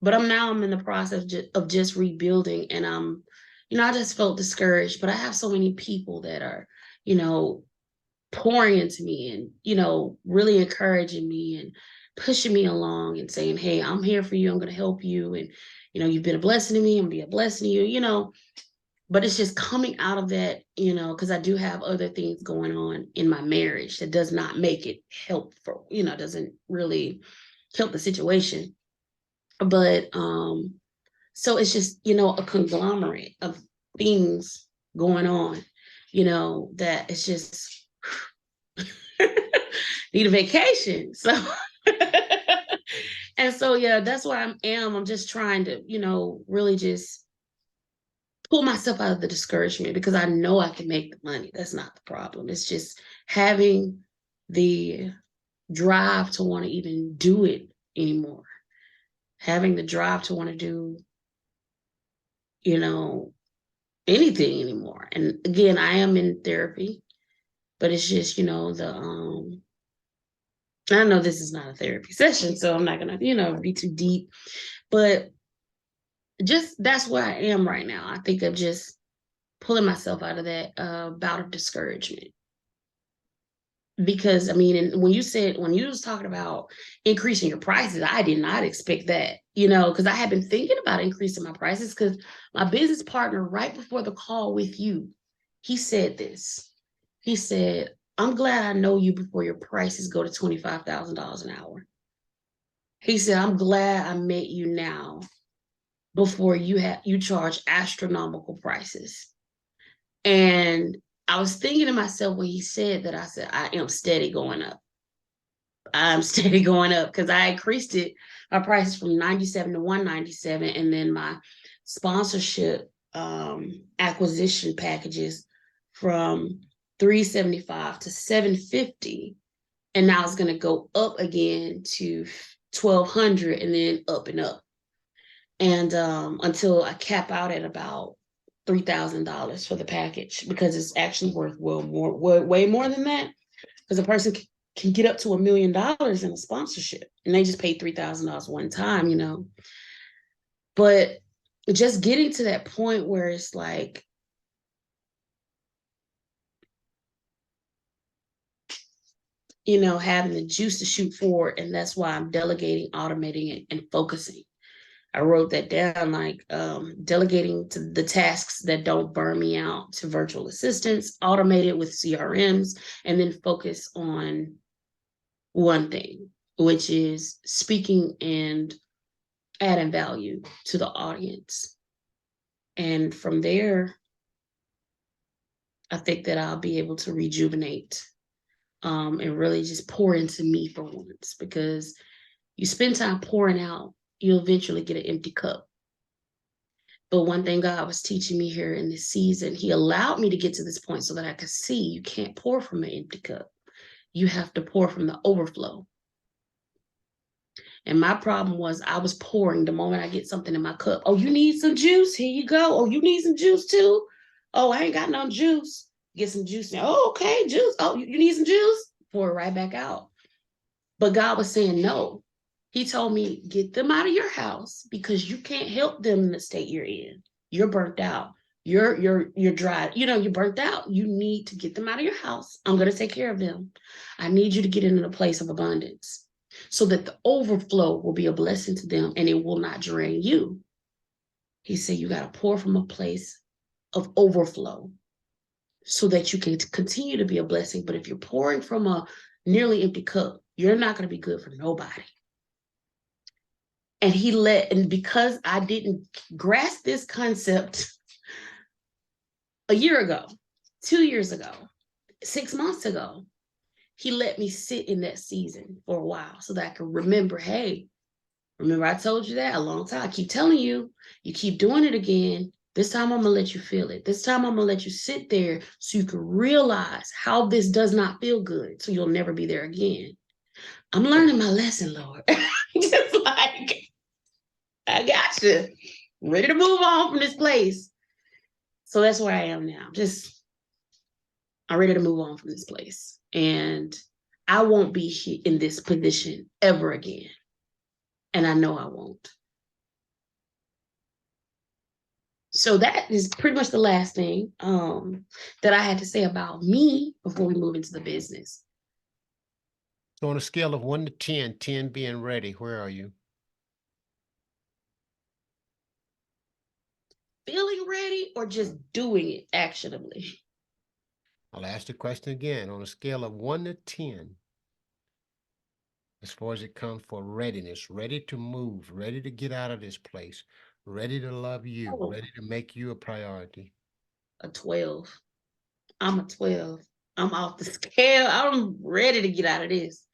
But I'm in the process of just rebuilding. And I just felt discouraged. But I have so many people that are, you know, pouring into me and, really encouraging me and pushing me along and saying, hey, I'm here for you. I'm going to help you. And, you've been a blessing to me. I'm going to be a blessing to you. But it's just coming out of that, because I do have other things going on in my marriage that does not make it helpful, doesn't really help the situation. But so it's just, a conglomerate of things going on, that it's just need a vacation. So and so yeah, that's where I am. I'm just trying to, really just pull myself out of the discouragement because I know I can make the money. That's not the problem. It's just having the drive to want to even do it anymore. Having the drive to want to do, you know, anything anymore. And again, I am in therapy, but it's just, I know this is not a therapy session, so I'm not gonna, be too deep. But just that's where I am right now. I think of just pulling myself out of that bout of discouragement. Because I mean, and when you was talking about increasing your prices, I did not expect that, because I had been thinking about increasing my prices because my business partner, right before the call with you, he said this. He said, I'm glad I know you before your prices go to $25,000 an hour. He said, I'm glad I met you now before you charge astronomical prices. And I was thinking to myself when he said that, I said, I am steady going up. I'm steady going up because I increased my prices from 97 to 197, and then my sponsorship acquisition packages from 375 to 750, and now it's going to go up again to 1200 and then up and up, and until I cap out at about $3,000 for the package, because it's actually worth way more than that, because a person can get up to $1 million in a sponsorship, and they just pay $3,000 one time. But just getting to that point where it's like, having the juice to shoot forward, and that's why I'm delegating, automating, and focusing. I wrote that down, like delegating to the tasks that don't burn me out to virtual assistants, automate it with CRMs, and then focus on one thing, which is speaking and adding value to the audience. And from there, I think that I'll be able to rejuvenate and really just pour into me for once, because you spend time pouring out, you'll eventually get an empty cup. But one thing God was teaching me here in this season, He allowed me to get to this point so that I could see you can't pour from an empty cup. You have to pour from the overflow. And my problem was I was pouring the moment I get something in my cup. Oh, you need some juice? Here you go. Oh, you need some juice too? Oh, I ain't got no juice. Get some juice now. Oh, okay, juice. Oh, you need some juice? Pour it right back out. But God was saying no. He told me, get them out of your house because you can't help them in the state you're in. You're burnt out. You're dry. You're burnt out. You need to get them out of your house. I'm going to take care of them. I need you to get into a place of abundance so that the overflow will be a blessing to them and it will not drain you. He said, you got to pour from a place of overflow so that you can continue to be a blessing. But if you're pouring from a nearly empty cup, you're not going to be good for nobody. And because I didn't grasp this concept a year ago, 2 years ago, 6 months ago, He let me sit in that season for a while so that I could remember, hey, remember I told you that a long time. I keep telling you, you keep doing it again. This time I'm going to let you feel it. This time I'm going to let you sit there so you can realize how this does not feel good, so you'll never be there again. I'm learning my lesson, Lord. Just like, I got you. Ready to move on from this place. So that's where I am now. I'm ready to move on from this place. And I won't be in this position ever again. And I know I won't. So that is pretty much the last thing that I had to say about me before we move into the business. So on a scale of 1 to 10, 10 being ready, where are you? Feeling ready or just doing it actionably? I'll ask the question again. On a scale of 1 to 10, as far as it comes for readiness, ready to move, ready to get out of this place, ready to love you, Oh, ready to make you a priority. a 12. I'm a 12. I'm off the scale. I'm ready to get out of this.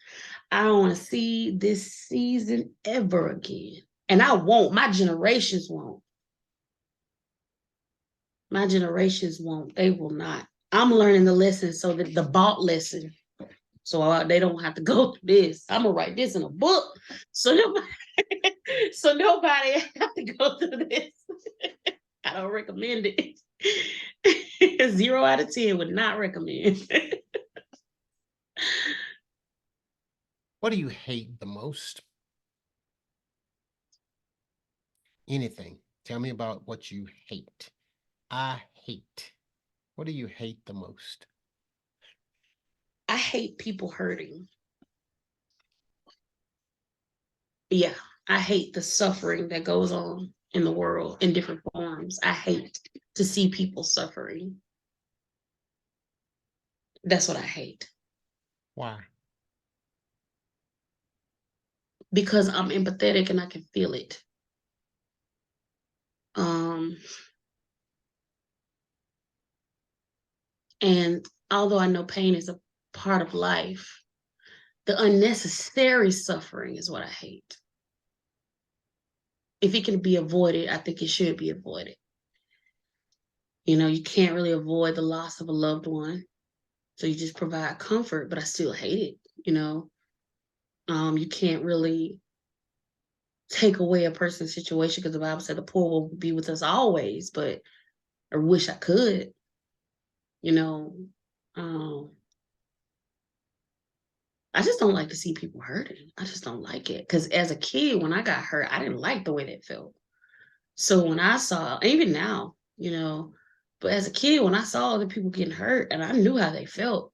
I don't want to see this season ever again. And I won't. My generations won't. My generations won't. They will not. I'm learning the lesson so that the bought lesson. So they don't have to go through this. I'm gonna write this in a book. So nobody, so nobody have to go through this. I don't recommend it. 0 out of 10 would not recommend. What do you hate the most? Anything. Tell me about what you hate. I hate. What do you hate the most? I hate people hurting. Yeah, I hate the suffering that goes on in the world in different forms. I hate to see people suffering. That's what I hate. Why? Because I'm empathetic and I can feel it. Um, and although I know pain is a part of life, the unnecessary suffering is what I hate. If it can be avoided, I think it should be avoided. You can't really avoid the loss of a loved one. So you just provide comfort, but I still hate it. You can't really take away a person's situation because the Bible said the poor will be with us always, but I wish I could, you know. Um, I just don't like to see people hurting. I just don't like it. Because as a kid, when I got hurt, I didn't like the way that felt. So when I saw, even now, but as a kid, when I saw other people getting hurt and I knew how they felt,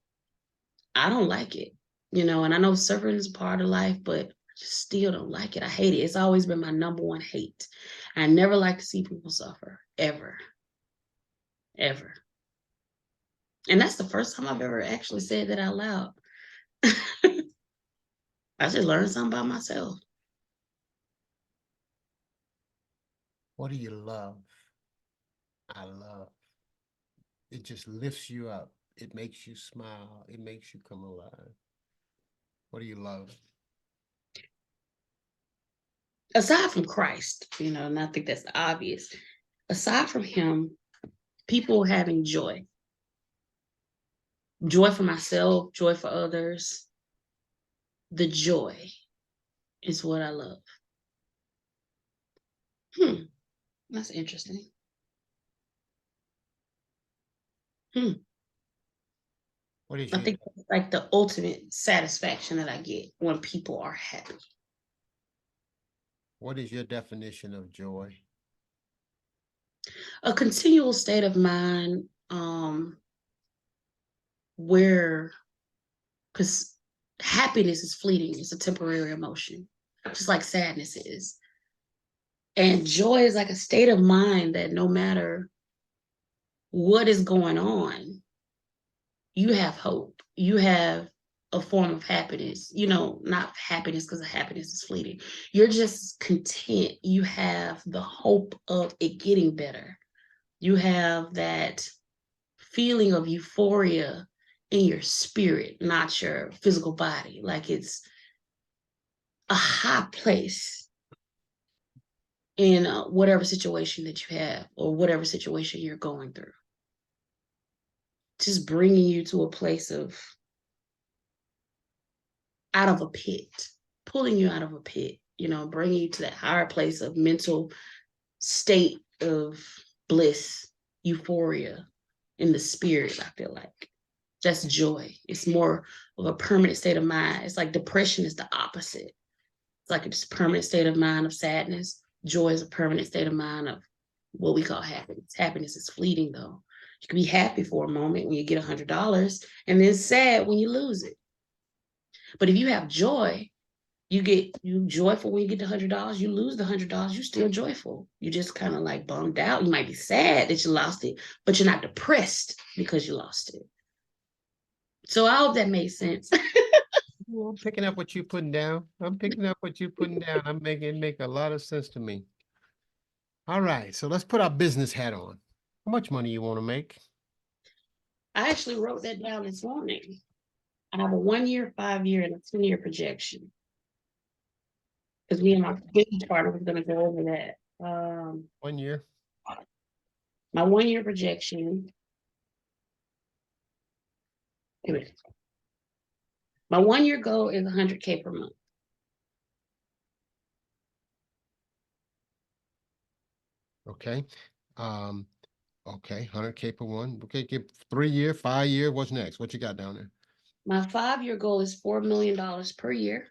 I don't like it, and I know suffering is a part of life, but I just still don't like it. I hate it. It's always been my number one hate. I never like to see people suffer, ever, ever. And that's the first time I've ever actually said that out loud. I just learned something about myself. What do you love? I love it just lifts you up. It makes you smile. It makes you come alive. What do you love? Aside from Christ, and I think that's obvious. Aside from him, people having joy for myself, joy for others. The joy is what I love. That's interesting. Hmm. What is I your think that's like the ultimate satisfaction that I get when people are happy. what is your definition of joy? A continual state of mind, where because happiness is fleeting, it's a temporary emotion, just like sadness is. And joy is like a state of mind that no matter what is going on, you have hope. You have a form of happiness, not happiness because happiness is fleeting. You're just content. You have the hope of it getting better. You have that feeling of euphoria in your spirit, not your physical body. Like it's a high place in whatever situation that you have or whatever situation you're going through. Just bringing you to a place of out of a pit, pulling you out of a pit, bringing you to that higher place of mental state of bliss, euphoria in the spirit, I feel like. That's joy. It's more of a permanent state of mind. It's like depression is the opposite. It's like it's a permanent state of mind of sadness. Joy is a permanent state of mind of what we call happiness. Happiness is fleeting though. You can be happy for a moment when you get $100 and then sad when you lose it. But if you have joy, you joyful when you get the $100. You lose the $100, you're still joyful. You just kind of like bummed out. You might be sad that you lost it, but you're not depressed because you lost it. So I hope that made sense. Well, I'm picking up what you're putting down. I'm picking up what you're putting down. I'm making it make a lot of sense to me. All right, so let's put our business hat on. How much money you want to make? I actually wrote that down this morning. I have a 1 year, 5 year, and a 10 year projection. Because me and my business partner was going to go over that. 1 year. My 1 year projection. My 1 year goal is 100K per month. Okay. Um, okay, 100K per one. Okay, give 3 year, 5 year. What's next? What you got down there? My 5 year goal is $4 million per year.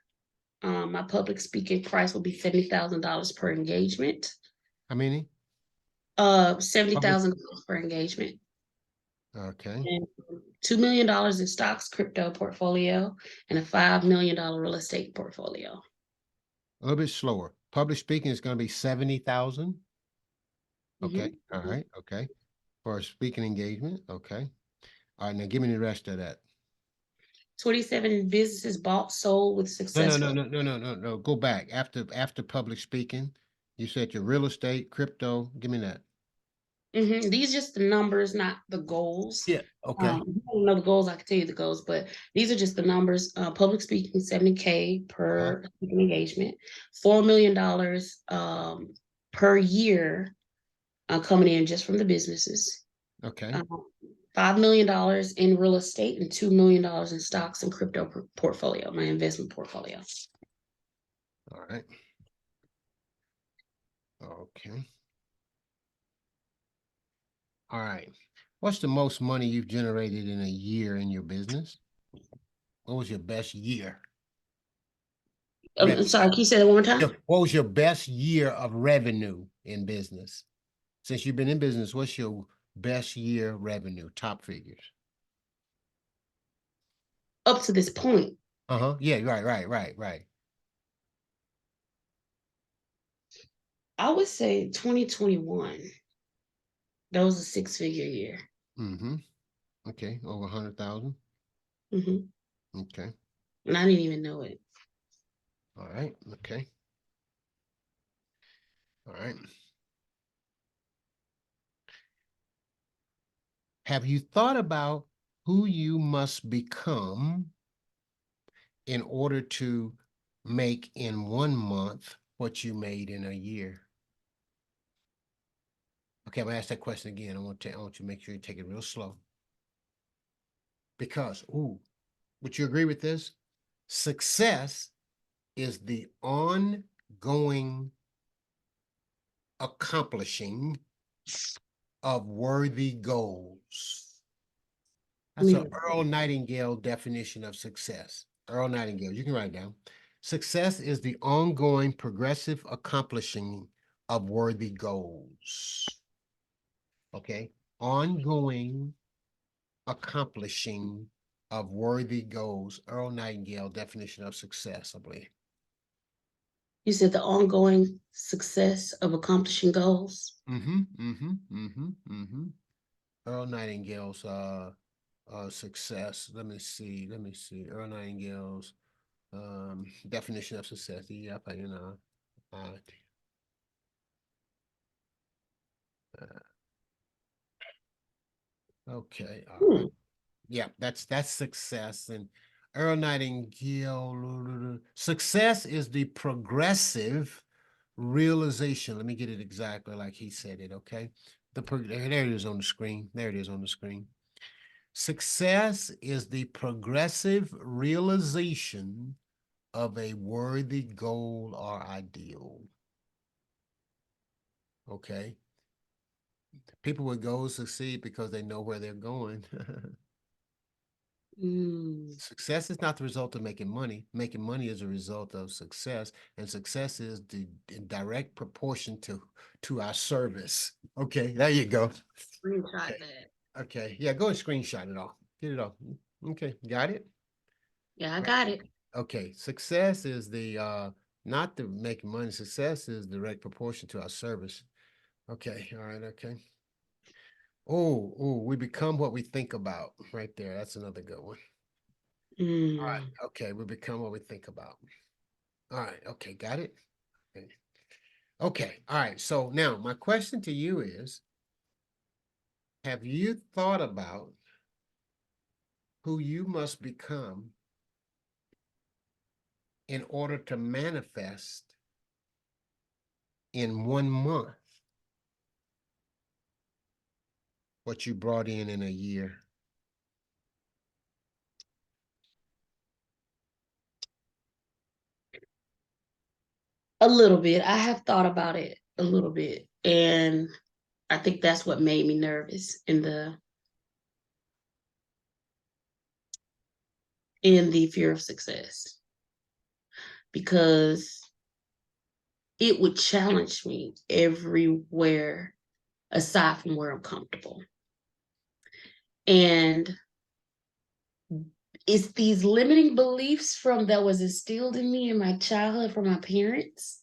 My public speaking price will be $70,000 per engagement. How many? Seventy Public. thousand dollars per engagement, Okay. and $2 million in stocks, crypto portfolio, and a $5 million real estate portfolio. A little bit slower. Public speaking is going to be 70,000. Okay. All Mm-hmm. right. Okay. For a speaking engagement. Okay. All right. Now give me the rest of that. 27 businesses bought, sold with No, no, no, successful. no, no, no, no, no. Go back after public speaking. You said your real estate, crypto. Give me that. These are just the numbers, not the goals. Yeah. Okay. If you don't know the goals, I can tell you the goals, but these are just the numbers. Public speaking, 70K Uh-huh. per speaking engagement, $4 million per year coming in just from the businesses. Okay. Um, $5 million in real estate and $2 million in stocks and crypto portfolio, my investment portfolio. All right. Okay. All right. What's the most money you've generated in a year in your business? What was your best year? I'm Revenue. sorry, can you say that one more time? What was your best year of revenue in business? Since you've been in business, what's your best year revenue, top figures? Up to this point, Uh-huh. Yeah, right, right, right, right. I would say 2021. That was a six-figure year. Mm-hmm. Okay, over 100,000. Hmm. Okay. And I didn't even know it. All right. Okay. All right. have you thought about who you must become in order to make in 1 month what you made in a year? Okay, I'm gonna ask that question again. I want you to make sure you take it real slow. Because, would you agree with this? Success is the ongoing accomplishing of worthy goals. That's an Earl Nightingale definition of success. Earl Nightingale, you can write it down. Success is the ongoing progressive accomplishing of worthy goals. Okay, ongoing accomplishing of worthy goals. Earl Nightingale definition of success, I believe. You said the ongoing success of accomplishing goals. Earl Nightingale's success. Let me see. Earl Nightingale's definition of success. Yep, okay, all right. Yeah, that's success. And Earl Nightingale, success is the progressive realization. Let me get it exactly like he said it, okay? There it is on the screen. There it is on the screen. Success is the progressive realization of a worthy goal or ideal. Okay? People with goals succeed because they know where they're going. Success is not the result of making money. Making money is a result of success, and success is in direct proportion to our service. Okay, there you go. Screenshot that. Okay, yeah, go and screenshot it off. Get it off. Okay, got it? Yeah, I got it. Okay, success is not the making money. Success is direct proportion to our service. Okay, all right, okay. We become what we think about. Right there, that's another good one. All right, okay, we become what we think about. All right, okay, got it? Okay, all right, so now my question to you is, have you thought about who you must become in order to manifest in 1 month what you brought in a year? A little bit. I have thought about it a little bit. And I think that's what made me nervous in the fear of success. Because it would challenge me everywhere aside from where I'm comfortable. And it's these limiting beliefs from that was instilled in me in my childhood from my parents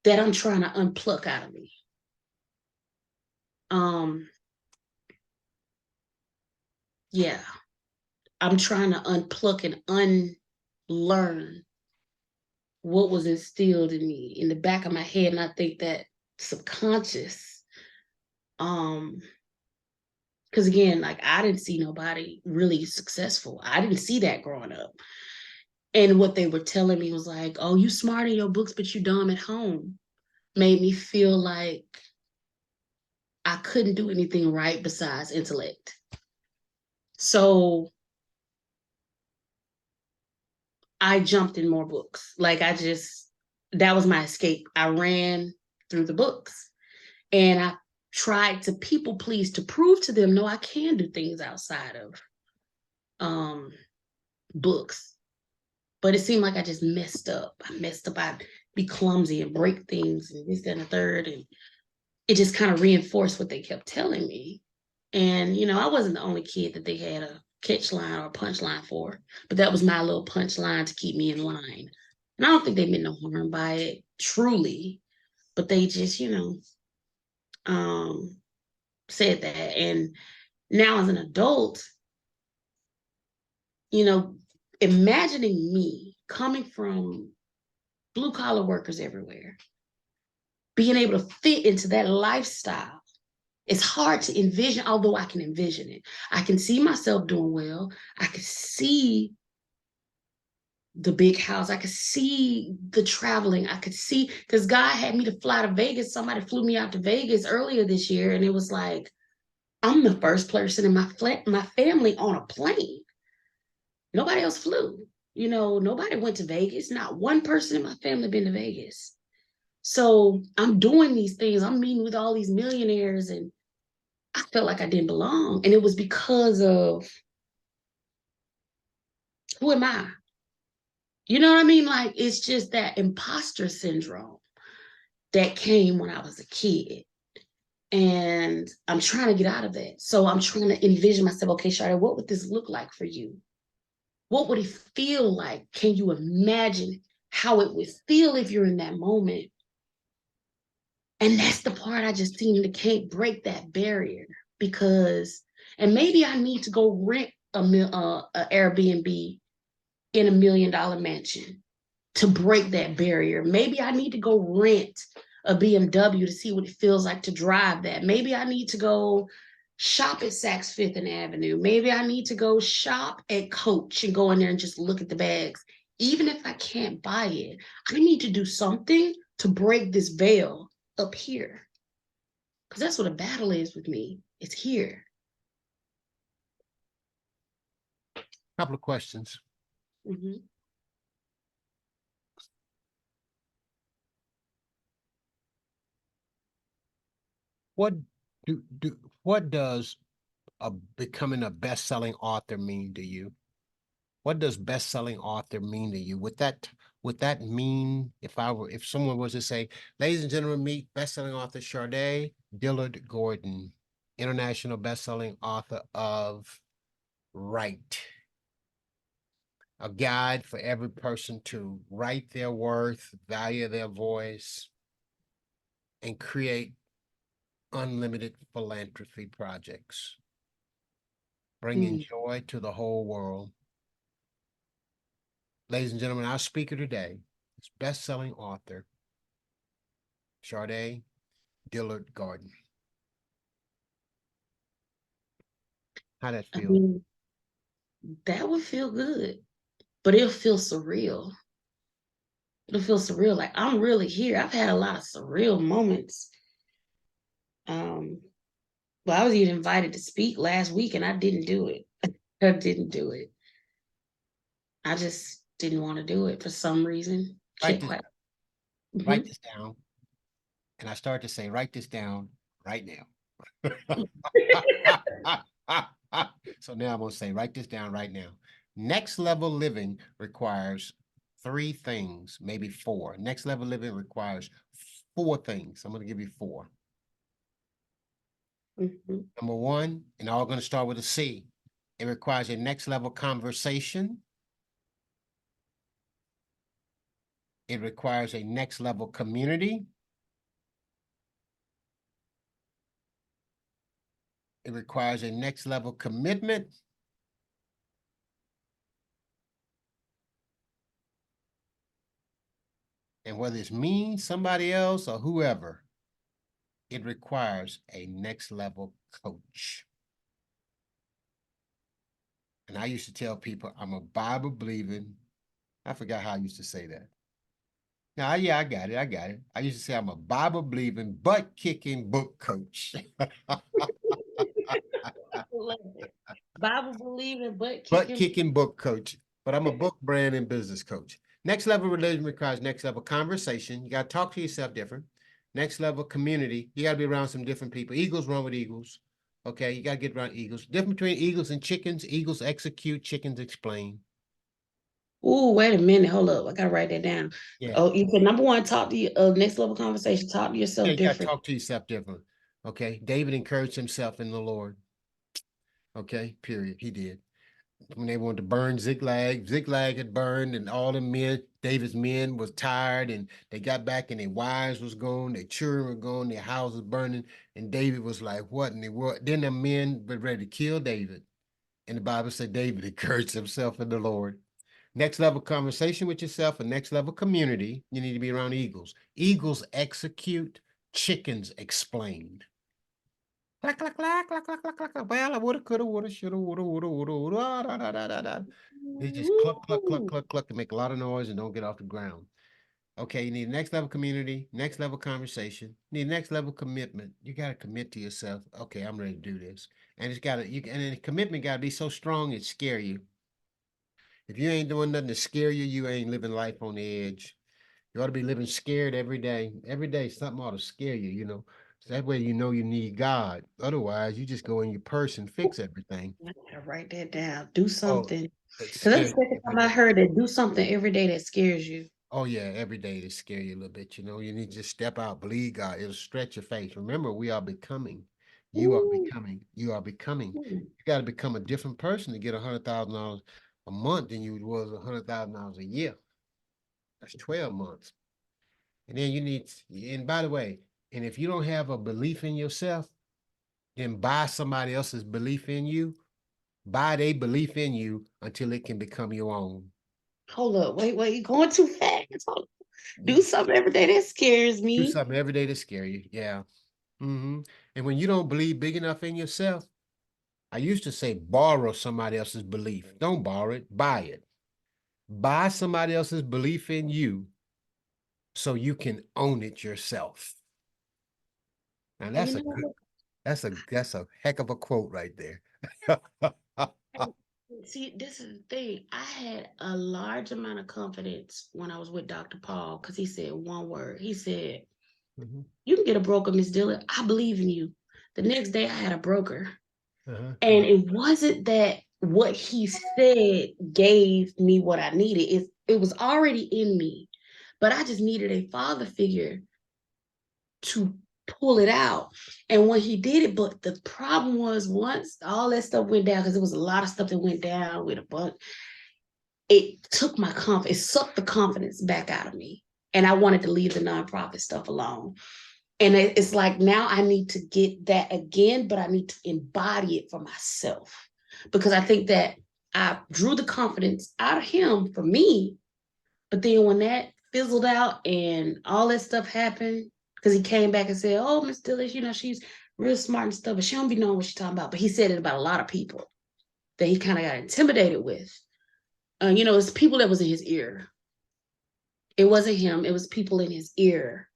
that I'm trying to unpluck out of me. Yeah, I'm trying to unpluck and unlearn what was instilled in me in the back of my head. And I think that subconscious, because again, like I didn't see nobody really successful. I didn't see that growing up. And what they were telling me was like, oh, you smart in your books, but you dumb at home. Made me feel like I couldn't do anything right besides intellect. So I jumped in more books. Like that was my escape. I ran through the books and I tried to people please to prove to them, no, I can do things outside of books. But it seemed like I just messed up. I'd be clumsy and break things and this, that, and the third. And it just kind of reinforced what they kept telling me. And, I wasn't the only kid that they had a catch line or a punch line for, but that was my little punch line to keep me in line. And I don't think they meant no harm by it, truly, but they just, said that. And now as an adult, imagining me coming from blue collar workers everywhere, being able to fit into that lifestyle It's hard to envision, although I can envision it. I can see myself doing well. I can see the big house. I could see the traveling. I could see, because God had me to fly to Vegas. Somebody flew me out to Vegas earlier this year, and it was like, I'm the first person in my family on a plane. Nobody else flew. Nobody went to Vegas. Not one person in my family been to Vegas. So I'm doing these things. I'm meeting with all these millionaires, and I felt like I didn't belong. And it was because of, who am I? You know what I mean? Like, it's just that imposter syndrome that came when I was a kid. And I'm trying to get out of that. So I'm trying to envision myself, okay, Shada, what would this look like for you? What would it feel like? Can you imagine how it would feel if you're in that moment? And that's the part I just seem to can't break that barrier, because, and maybe I need to go rent a Airbnb in $1 million mansion to break that barrier. Maybe I need to go rent a BMW to see what it feels like to drive that. Maybe I need to go shop at Saks Fifth and Avenue. Maybe I need to go shop at Coach and go in there and just look at the bags. Even if I can't buy it, I need to do something to break this veil up here. Because that's what a battle is with me. It's here. Couple of questions. Mm-hmm. What what does becoming a best-selling author mean to you? What does best-selling author mean to you? Would that mean, if someone was to say, ladies and gentlemen, meet best-selling author Sharday Dillard Gordon, international best-selling author of Write, a guide for every person to write their worth, value their voice, and create unlimited philanthropy projects, bringing joy to the whole world. Ladies and gentlemen, our speaker today is best-selling author Sharday Dillard Gordon. How that I feel? mean, that would feel good, but it'll feel surreal. It'll feel surreal. Like, I'm really here. I've had a lot of surreal moments. Um, well, I was even invited to speak last week and I didn't do it. I didn't do it. I just didn't want to do it for some reason. Write Can't this, quite. write Mhm. this down. And I start to say, write this down right now. So now I'm going to say, write this down right now. Next level living requires 3 things, maybe 4. Next level living requires 4 things. I'm going to give you 4. Mhm. Number 1, and all going to start with a C. It requires a next level conversation. It requires a next level community. It requires a next level commitment. And whether it's me, somebody else, or whoever, it requires a next level coach. And I used to tell people I'm a Bible believing, I forgot how I used to say that. Now, yeah, I got it. I used to say I'm a Bible believing, butt kicking book coach. I love it. Bible believing, butt Butt kicking. kicking book coach, but I'm a book brand and business coach. Next level religion requires next level conversation. You got to talk to yourself different. Next level community, you got to be around some different people. Eagles run with eagles. Okay, you got to get around eagles. Difference between eagles and chickens: eagles execute, chickens explain. Ooh, wait a minute. Hold up. I gotta write that down. Yeah, Oh, you said number one, talk to you next level conversation, talk to yeah, yourself you got to different. talk to yourself different. Okay, David encouraged himself in the Lord. Okay, period. He did. When they wanted to burn Ziklag, Ziklag had burned, and all the men, David's men, was tired, and they got back, and their wives was gone, their children were gone, their house was burning, and David was like, "What in the world?" Then the men were ready to kill David, and the Bible said David encouraged himself in the Lord. Next level conversation with yourself, a next level community. You need to be around eagles. Eagles execute, chickens explain. Clack, clack, clack, clack, clack, clack, clack, clack. Well, I woulda, coulda, woulda, shoulda, woulda, woulda, woulda, woulda, da, da, da, da, da. They just cluck, cluck, cluck, Ooh. cluck, cluck to make a lot of noise and don't get off the ground. Okay, you need next level community, next level conversation, you need next level commitment. You got to commit to yourself. Okay, I'm ready to do this. And it's got to, and then the commitment got to be so strong it scare you. If you ain't doing nothing to scare you, you ain't living life on the edge. You ought to be living scared every day. Every day, something ought to scare you, you know. So that way you know you need God. Otherwise, you just go in your purse and fix everything. I gotta write that down. Do Oh, something. it's Because that's scary the second every time I day. heard that do something every day that scares you. Oh yeah, every day to scare you a little bit. You know, you need to just step out, believe God. It'll stretch your faith. Remember, we are becoming. You are Ooh. becoming. You are becoming. You got to become a different person to get $100,000 a month than you was $100,000 a year. That's 12 months. And then you need. And by the way, and if you don't have a belief in yourself, then buy somebody else's belief in you. Buy their belief in you until it can become your own. Hold up. Wait. You're going too fast. Hold up. You Do something every day that scares do me. something every day to scare you. Yeah. And when you don't believe big enough in yourself, I used to say borrow somebody else's belief. Don't borrow it, buy it. Buy somebody else's belief in you so you can own it yourself. Now And you that's a know good, what? that's a heck of a quote right there. See, this is the thing. I had a large amount of confidence when I was with Dr. Paul because he said one word. He said, Mhm. "You can get a broker, Miss Dillard. I believe in you." The next day, I had a broker. Uh-huh. And it wasn't that what he said gave me what I needed. It was already in me, but I just needed a father figure to pull it out. And when he did it, but the problem was once all that stuff went down, because there was a lot of stuff that went down with a bunch, it took my confidence, it sucked the confidence back out of me. And I wanted to leave the nonprofit stuff alone. And it's like now I need to get that again, but I need to embody it for myself because I think that I drew the confidence out of him for me. But then when that fizzled out and all that stuff happened, because he came back and said, "Oh, Miss Dillis, she's real smart and stuff, but she don't be knowing what she's talking about." But he said it about a lot of people that he kind of got intimidated with. It's people that was in his ear. It wasn't him, it was people in his ear.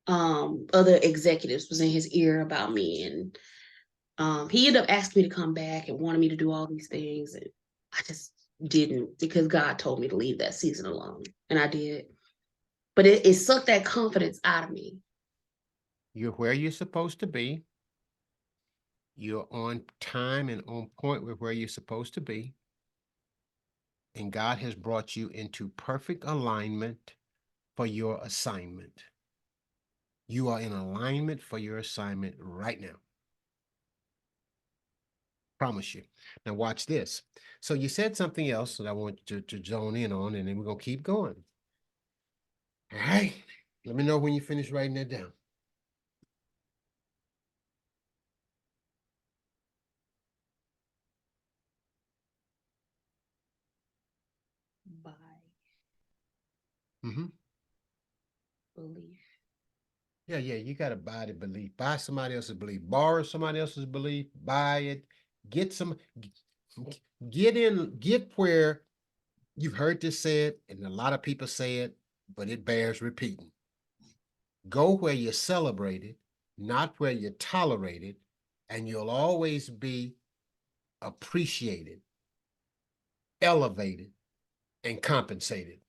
Other executives was in his ear about me. And he ended up asking me to come back and wanted me to do all these things. And I just didn't because God told me to leave that season alone. And I did. But it sucked that confidence out of me. You're where you're supposed to be. You're on time and on point with where you're supposed to be. And God has brought you into perfect alignment for your assignment. You are in alignment for your assignment right now. Promise you. Now watch this. So you said something else that I want you to zone in on, and then we're gonna keep going. All right. Let me know when you finish writing that down. By Mm-hmm. belief. Yeah. You gotta buy the belief. Buy somebody else's belief. Borrow somebody else's belief. Buy it. Get some. Get in. Get where you've heard this said, and a lot of people say it, but it bears repeating. Go where you're celebrated, not where you're tolerated, and you'll always be appreciated, elevated, and compensated.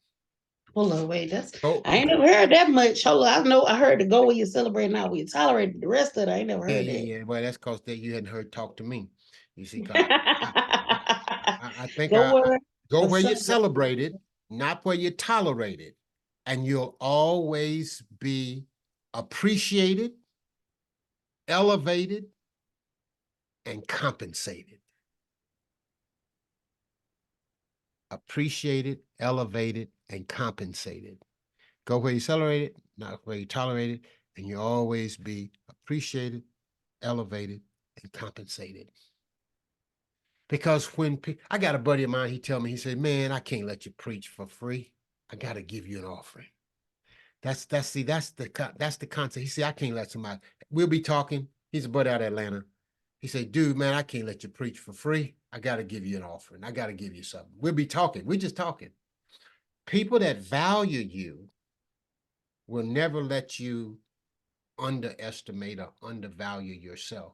Hold on, wait. Oh, I ain't never heard that much. Hold on, I know I heard to go where you celebrate, not where you tolerate. The rest of it, I ain't never heard that. yeah. Well, that's because that you hadn't heard talk to me. You see, 'cause I think Go where go a where you're celebrate. celebrated, not where you're tolerated, and you'll always be appreciated, elevated, and compensated. Appreciated, elevated, and compensated. Go where you celebrate it, not where you tolerate it, and you always be appreciated, elevated, and compensated. Because when I got a buddy of mine, he tell me, he said, "Man, I can't let you preach for free. I got to give you an offering." That's the concept. He said, "I can't let somebody. We'll be talking. He's a buddy out of Atlanta. He said, dude, man, I can't let you preach for free. I got to give you an offering. I got to give you something. We'll be talking. We're just talking. People that value you will never let you underestimate or undervalue yourself.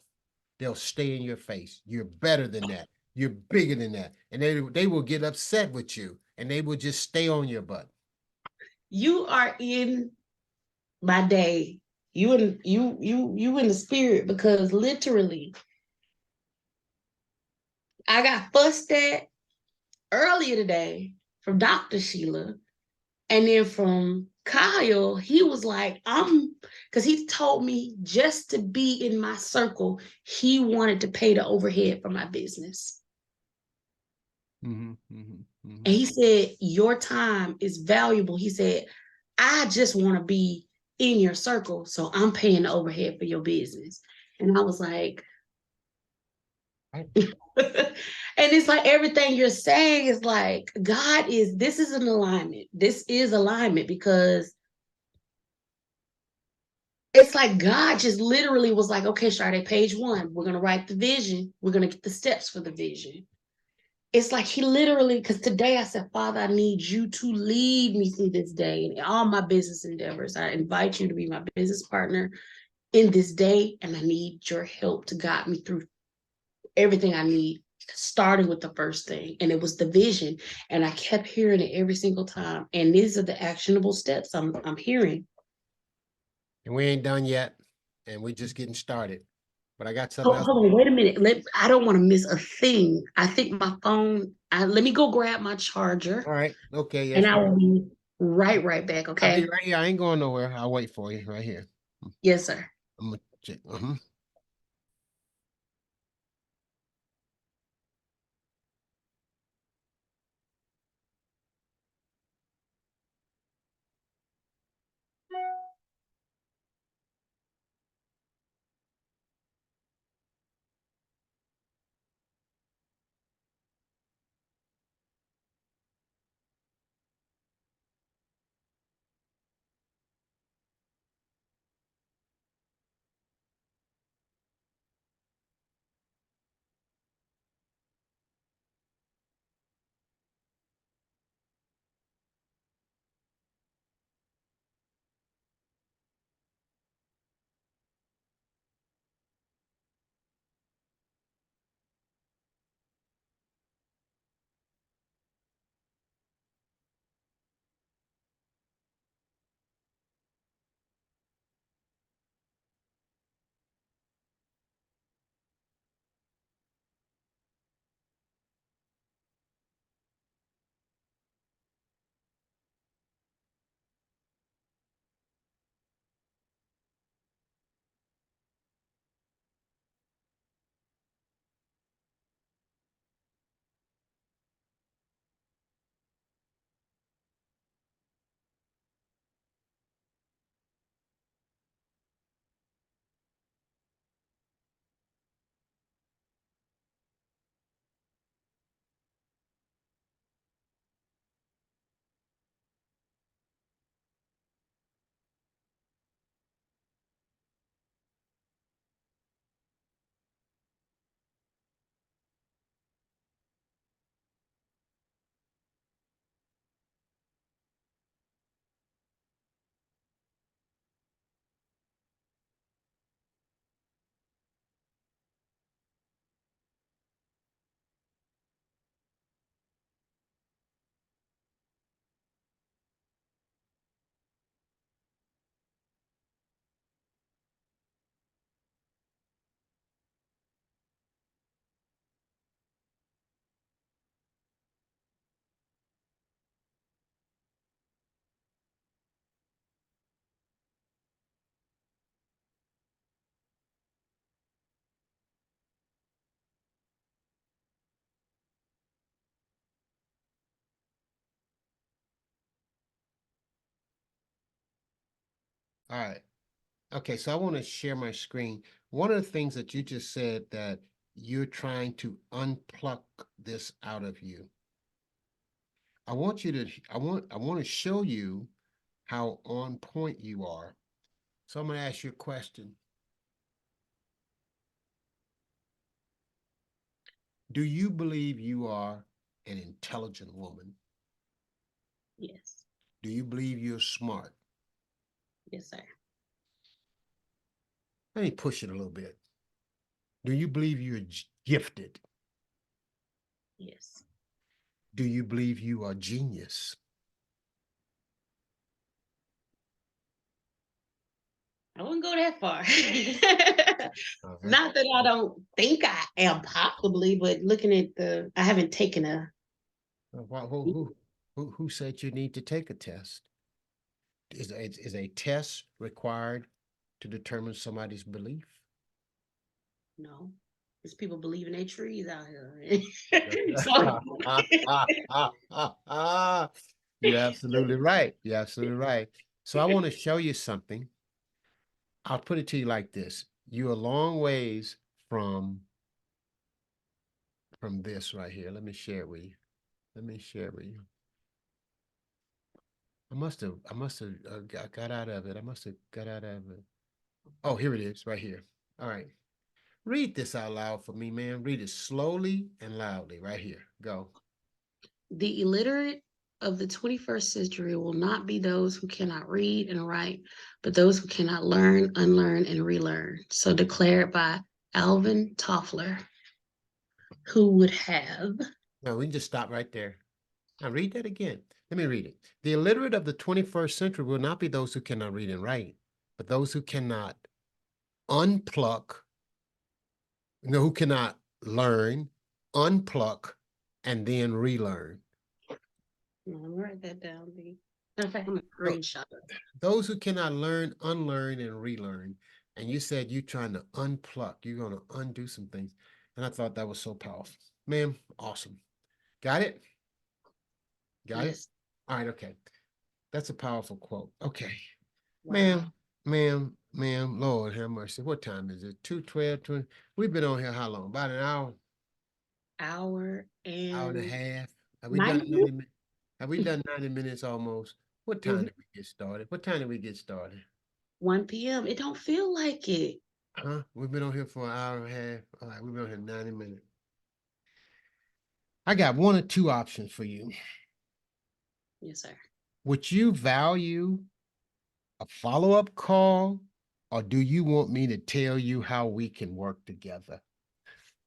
They'll stay in your face. You're better than that. You're bigger than that. And they will get upset with you and they will just stay on your butt. You are in my day. You in the spirit, because literally I got fussed at earlier today from Dr. Sheila. And then from Kyle, he was like, because he told me just to be in my circle, he wanted to pay the overhead for my business. Mm-hmm, mm-hmm, mm-hmm. And he said, your time is valuable. He said, I just want to be in your circle, so I'm paying the overhead for your business. And I was like, Right. and it's like everything you're saying is like, this is an alignment. This is alignment, because it's like God just literally was like, okay, Sade, page 1, we're going to write the vision. We're going to get the steps for the vision. It's like he literally, because today I said, Father, I need you to lead me through this day and all my business endeavors. I invite you to be my business partner in this day, and I need your help to guide me through everything I need, starting with the first thing. And it was the vision. And I kept hearing it every single time. And these are the actionable steps I'm hearing. And we ain't done yet. And we're just getting started. But I got something else. Hold on, wait a minute. I don't want to miss a thing. I think my phone, let me go grab my charger. All right. Okay. And Yes, I will ma'am. be right back, I'll be okay? right here. I ain't going nowhere. I'll wait for you right here. Yes, sir. I'm gonna check. Uh-huh. All right. Okay, so I want to share my screen. One of the things that you just said that you're trying to unpluck this out of you. I want you to, I want to show you how on point you are. So I'm going to ask you a question. Do you believe you are an intelligent woman? Yes. Do you believe you're smart? Yes, sir. Let me push it a little bit. Do you believe you're gifted? Yes. Do you believe you are genius? I wouldn't go that far. Uh-huh. Not that I don't think I am possibly, but looking at I haven't taken a. Who said you need to take a test? Is a test required to determine somebody's belief? No, there's people believing they trees out here. So You're absolutely right. You're absolutely right. So I want to show you something. I'll put it to you like this. You're a long ways from this right here. Let me share it with you. Let me share it with you. I must have got out of it. I must have got out of it. Oh, here it is, right here. All right. Read this out loud for me, man. Read it slowly and loudly, right here. Go. the illiterate of the 21st century will not be those who cannot read and write, but those who cannot learn, unlearn, and relearn. So declared by Alvin Toffler, who would have. No, we can just stop right there. Now read that again. Let me read it. The illiterate of the 21st century will not be those who cannot read and write, but those who cannot unpluck, who cannot learn, unpluck, and then relearn. Let me write that down. In fact, I'm going to So, screenshot it. those who cannot learn, unlearn, and relearn. And you said you're trying to unpluck, you're going to undo some things. And I thought that was so powerful. Ma'am, awesome. Got it? Got it? Yes. All right, okay. That's a powerful quote. Okay. Wow. Ma'am, Lord have mercy. What time is it? 2:12, 20. We've been on here how long? About an hour, Hour hour and a and half. Have we done 90 90 minutes? Have we done 90 minutes almost? What time minutes. did we get started? What time did we get started? 1 p.m. It don't feel like it. Huh? We've been on here for an hour and a half. All right, we've been on here 90 minutes. I got one or two options for you. Yes, sir. Would you value a follow-up call, or do you want me to tell you how we can work together?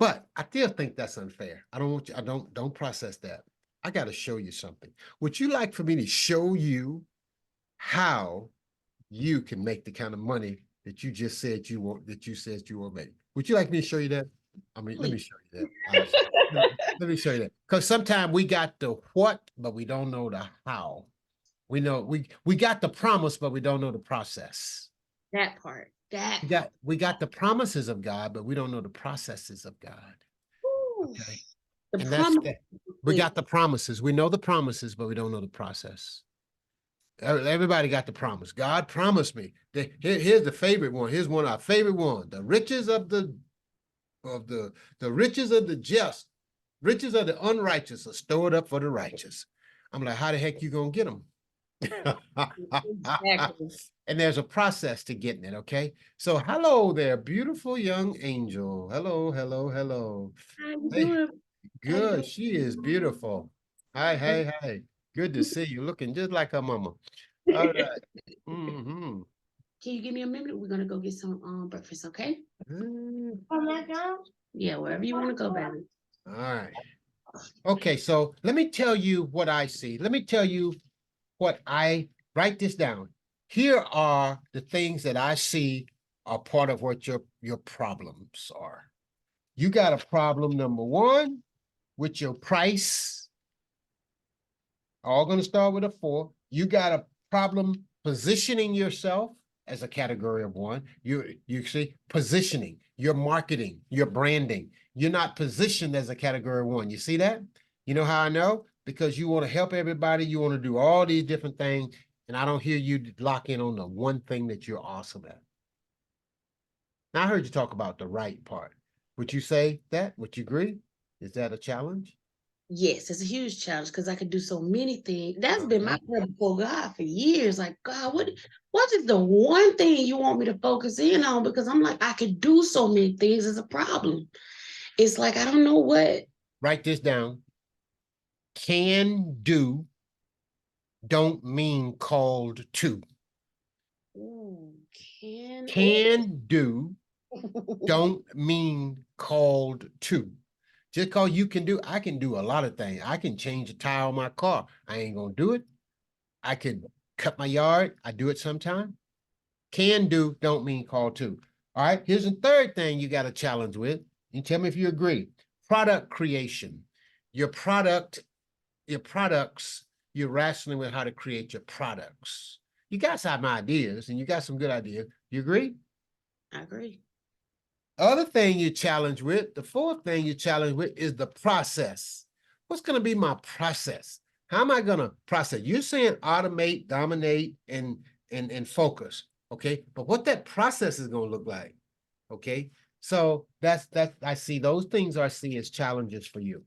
But I still think that's unfair. I don't want you, I don't process that. I got to show you something. Would you like for me to show you how you can make the kind of money that you just said you want, that you said you will make? Would you like me to show you that? I mean, let me Please. show you that. Let me show you that. Because sometimes we got the what, but we don't know the how. We know we got the promise, but we don't know the process. That part. That We got the promises of God, but we don't know the processes of God. Ooh, Okay. the And that's promise. that. We got the promises. We know the promises, but we don't know the process. Everybody got the promise. God promised me. Here's the favorite one. Here's one of our favorite one. The riches of the riches of the just, riches of the unrighteous are stored up for the righteous. I'm like, how the heck you gonna get them? Exactly. And there's a process to getting it, okay? So hello there, beautiful young angel. Hello, hello, hello. How you Hey, doing? How you good. She is beautiful. Hi, doing? hey, hey. Good to see you. Looking just like her mama. All right. Mm-hmm. Can you give me a minute? We're gonna go get some breakfast, okay? Mm, Oh my God. Yeah, wherever you want to go, baby. all right. Okay, so let me tell you what I see. Let me tell you what I write this down. Here are the things that I see are part of what your problems are. You got a problem, number one, with your price. All going to start with a 4. You got a problem positioning yourself as a category of 1. You see positioning, your marketing, your branding. You're not positioned as a category of 1. You see that? You know how I know? Because you want to help everybody. You want to do all these different things. And I don't hear you lock in on the one thing that you're awesome at. Now, I heard you talk about the right part. Would you say that? Would you agree? Is that a challenge? Yes, it's a huge challenge because I could do so many things. That's been Uh-huh. my prayer before God for years. Like, God, what is the one thing you want me to focus in on? Because I'm like, I could do so many things. It's a problem. It's like I don't know what. Write this down. Can do don't mean called to. Ooh, Can do don't mean called to. Just cause you can do, I can do a lot of things. I can change the tire on my car. I ain't gonna do it. I could cut my yard. I do it sometime. Can do don't mean called to. All right. Here's the third thing you got a challenge with. You tell me if you agree. Product creation. Your products, you're wrestling with how to create your products. You got some ideas and you got some good ideas. You agree? I agree. Other thing you challenge with, the fourth thing you challenge with is the process. What's going to be my process? How am I going to process? You're saying automate, dominate, and focus. Okay. But what that process is going to look like. Okay. So that's I see those things I see as challenges for you.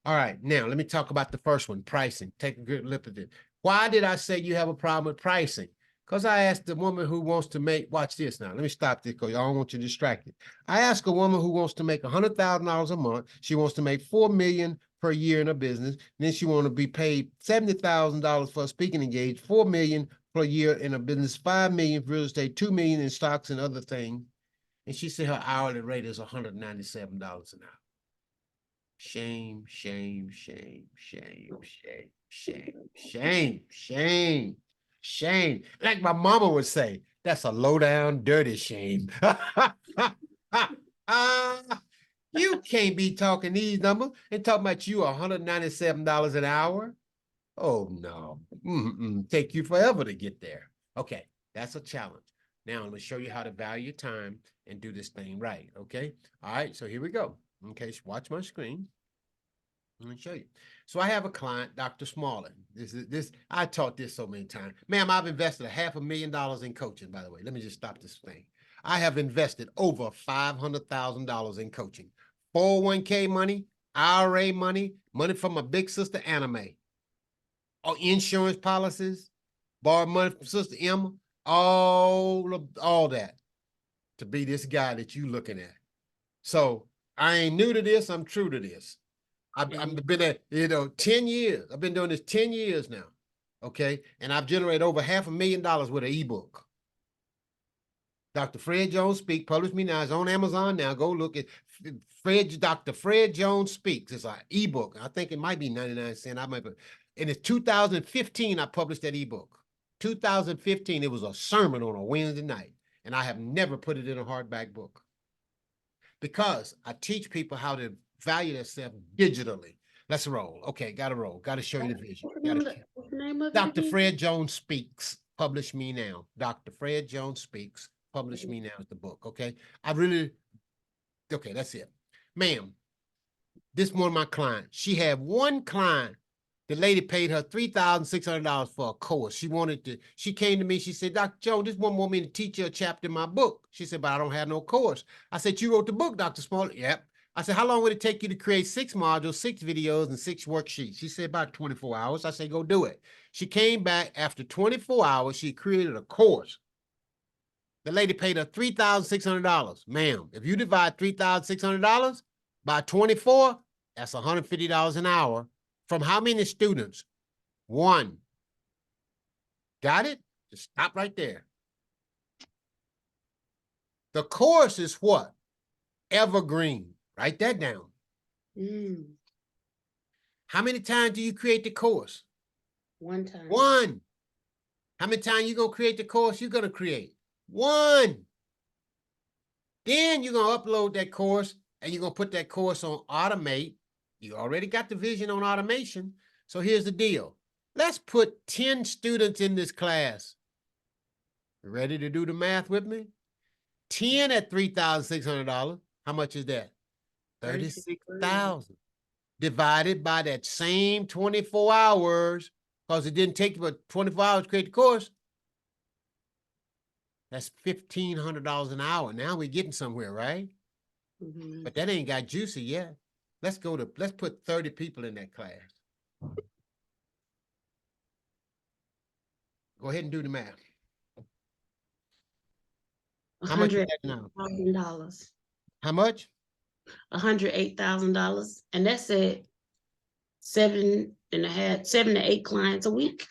All right. Now let me talk about the first one, pricing. Take a good look at it. Why did I say you have a problem with pricing? Because I asked the woman who wants to make, watch this now. Let me stop this because I don't want you distracted. I asked a woman who wants to make $100,000 a month. She wants to make $4 million per year in her business. And then she wants to be paid $70,000 for a speaking engagement, $4 million per year in a business, $5 million for real estate, $2 million in stocks and other things. And she said her hourly rate is $197 an hour. Shame, shame, shame, shame, shame, shame, shame, shame, shame. Like my mama would say, that's a low down, dirty shame. You can't be talking these numbers and talking about you $197 an hour. Oh no, take you forever to get there. Okay, that's a challenge. Now I'm gonna show you how to value your time and do this thing right. Okay, all right. So here we go. Okay, so watch my screen. Let me show you. So I have a client, Dr. Smalling. This I taught this so many times. Ma'am, I've invested $500,000 in coaching, by the way. Let me just stop this thing. I have invested over $500,000 in coaching. 401k money, IRA money, money from my big sister Anime, or insurance policies, borrowed money from Sister Emma, all that to be this guy that you looking at. So I ain't new to this, I'm true to this. I've been at, 10 years. I've been doing this 10 years now. Okay. And I've generated over $500,000 with an ebook. Dr. Fred Jones Speaks, published me now. It's on Amazon now. Go look at Dr. Fred Jones Speaks. It's an ebook. I think it might be 99 cents. I might be. And it's 2015, I published that ebook. 2015, it was a sermon on a Wednesday night. And I have never put it in a hardback book. Because I teach people how to value themselves digitally. Let's roll. Okay, gotta roll. Gotta show you the vision. What's the name of it Dr. again? Fred Jones Speaks, publish me now. Dr. Fred Jones Speaks, publish me now is the book. Okay. Okay, that's it. Ma'am, this is one of my clients. She had one client. The lady paid her $3,600 for a course. She came to me, she said, Dr. Jones, this one want me to teach you a chapter in my book. She said, but I don't have no course. I said, you wrote the book, Dr. Smollett? Yep. I said, how long would it take you to create 6 modules, 6 videos, and 6 worksheets? She said, about 24 hours. I said, go do it. She came back after 24 hours. She created a course. The lady paid her $3,600. Ma'am, if you divide $3,600 by 24, that's $150 an hour. From how many students? 1. Got it? Just stop right there. The course is what? Evergreen. Write that down. How many times do you create the course? 1 time. 1. How many times you gonna create the course? You're gonna create 1. Then you're gonna upload that course and you're gonna put that course on automate. You already got the vision on automation. So here's the deal. Let's put 10 students in this class. Ready to do the math with me? 10 at $3,600. How much is that? 36,000 divided by that same 24 hours, because it didn't take you but 24 hours to create the course. That's $1,500 an hour. Now we're getting somewhere, right? But that ain't got juicy yet. Let's put 30 people in that class. Go ahead and do the math. How much is that now? $100,000. How much? $108,000, and that's at 7 to 8 clients a week.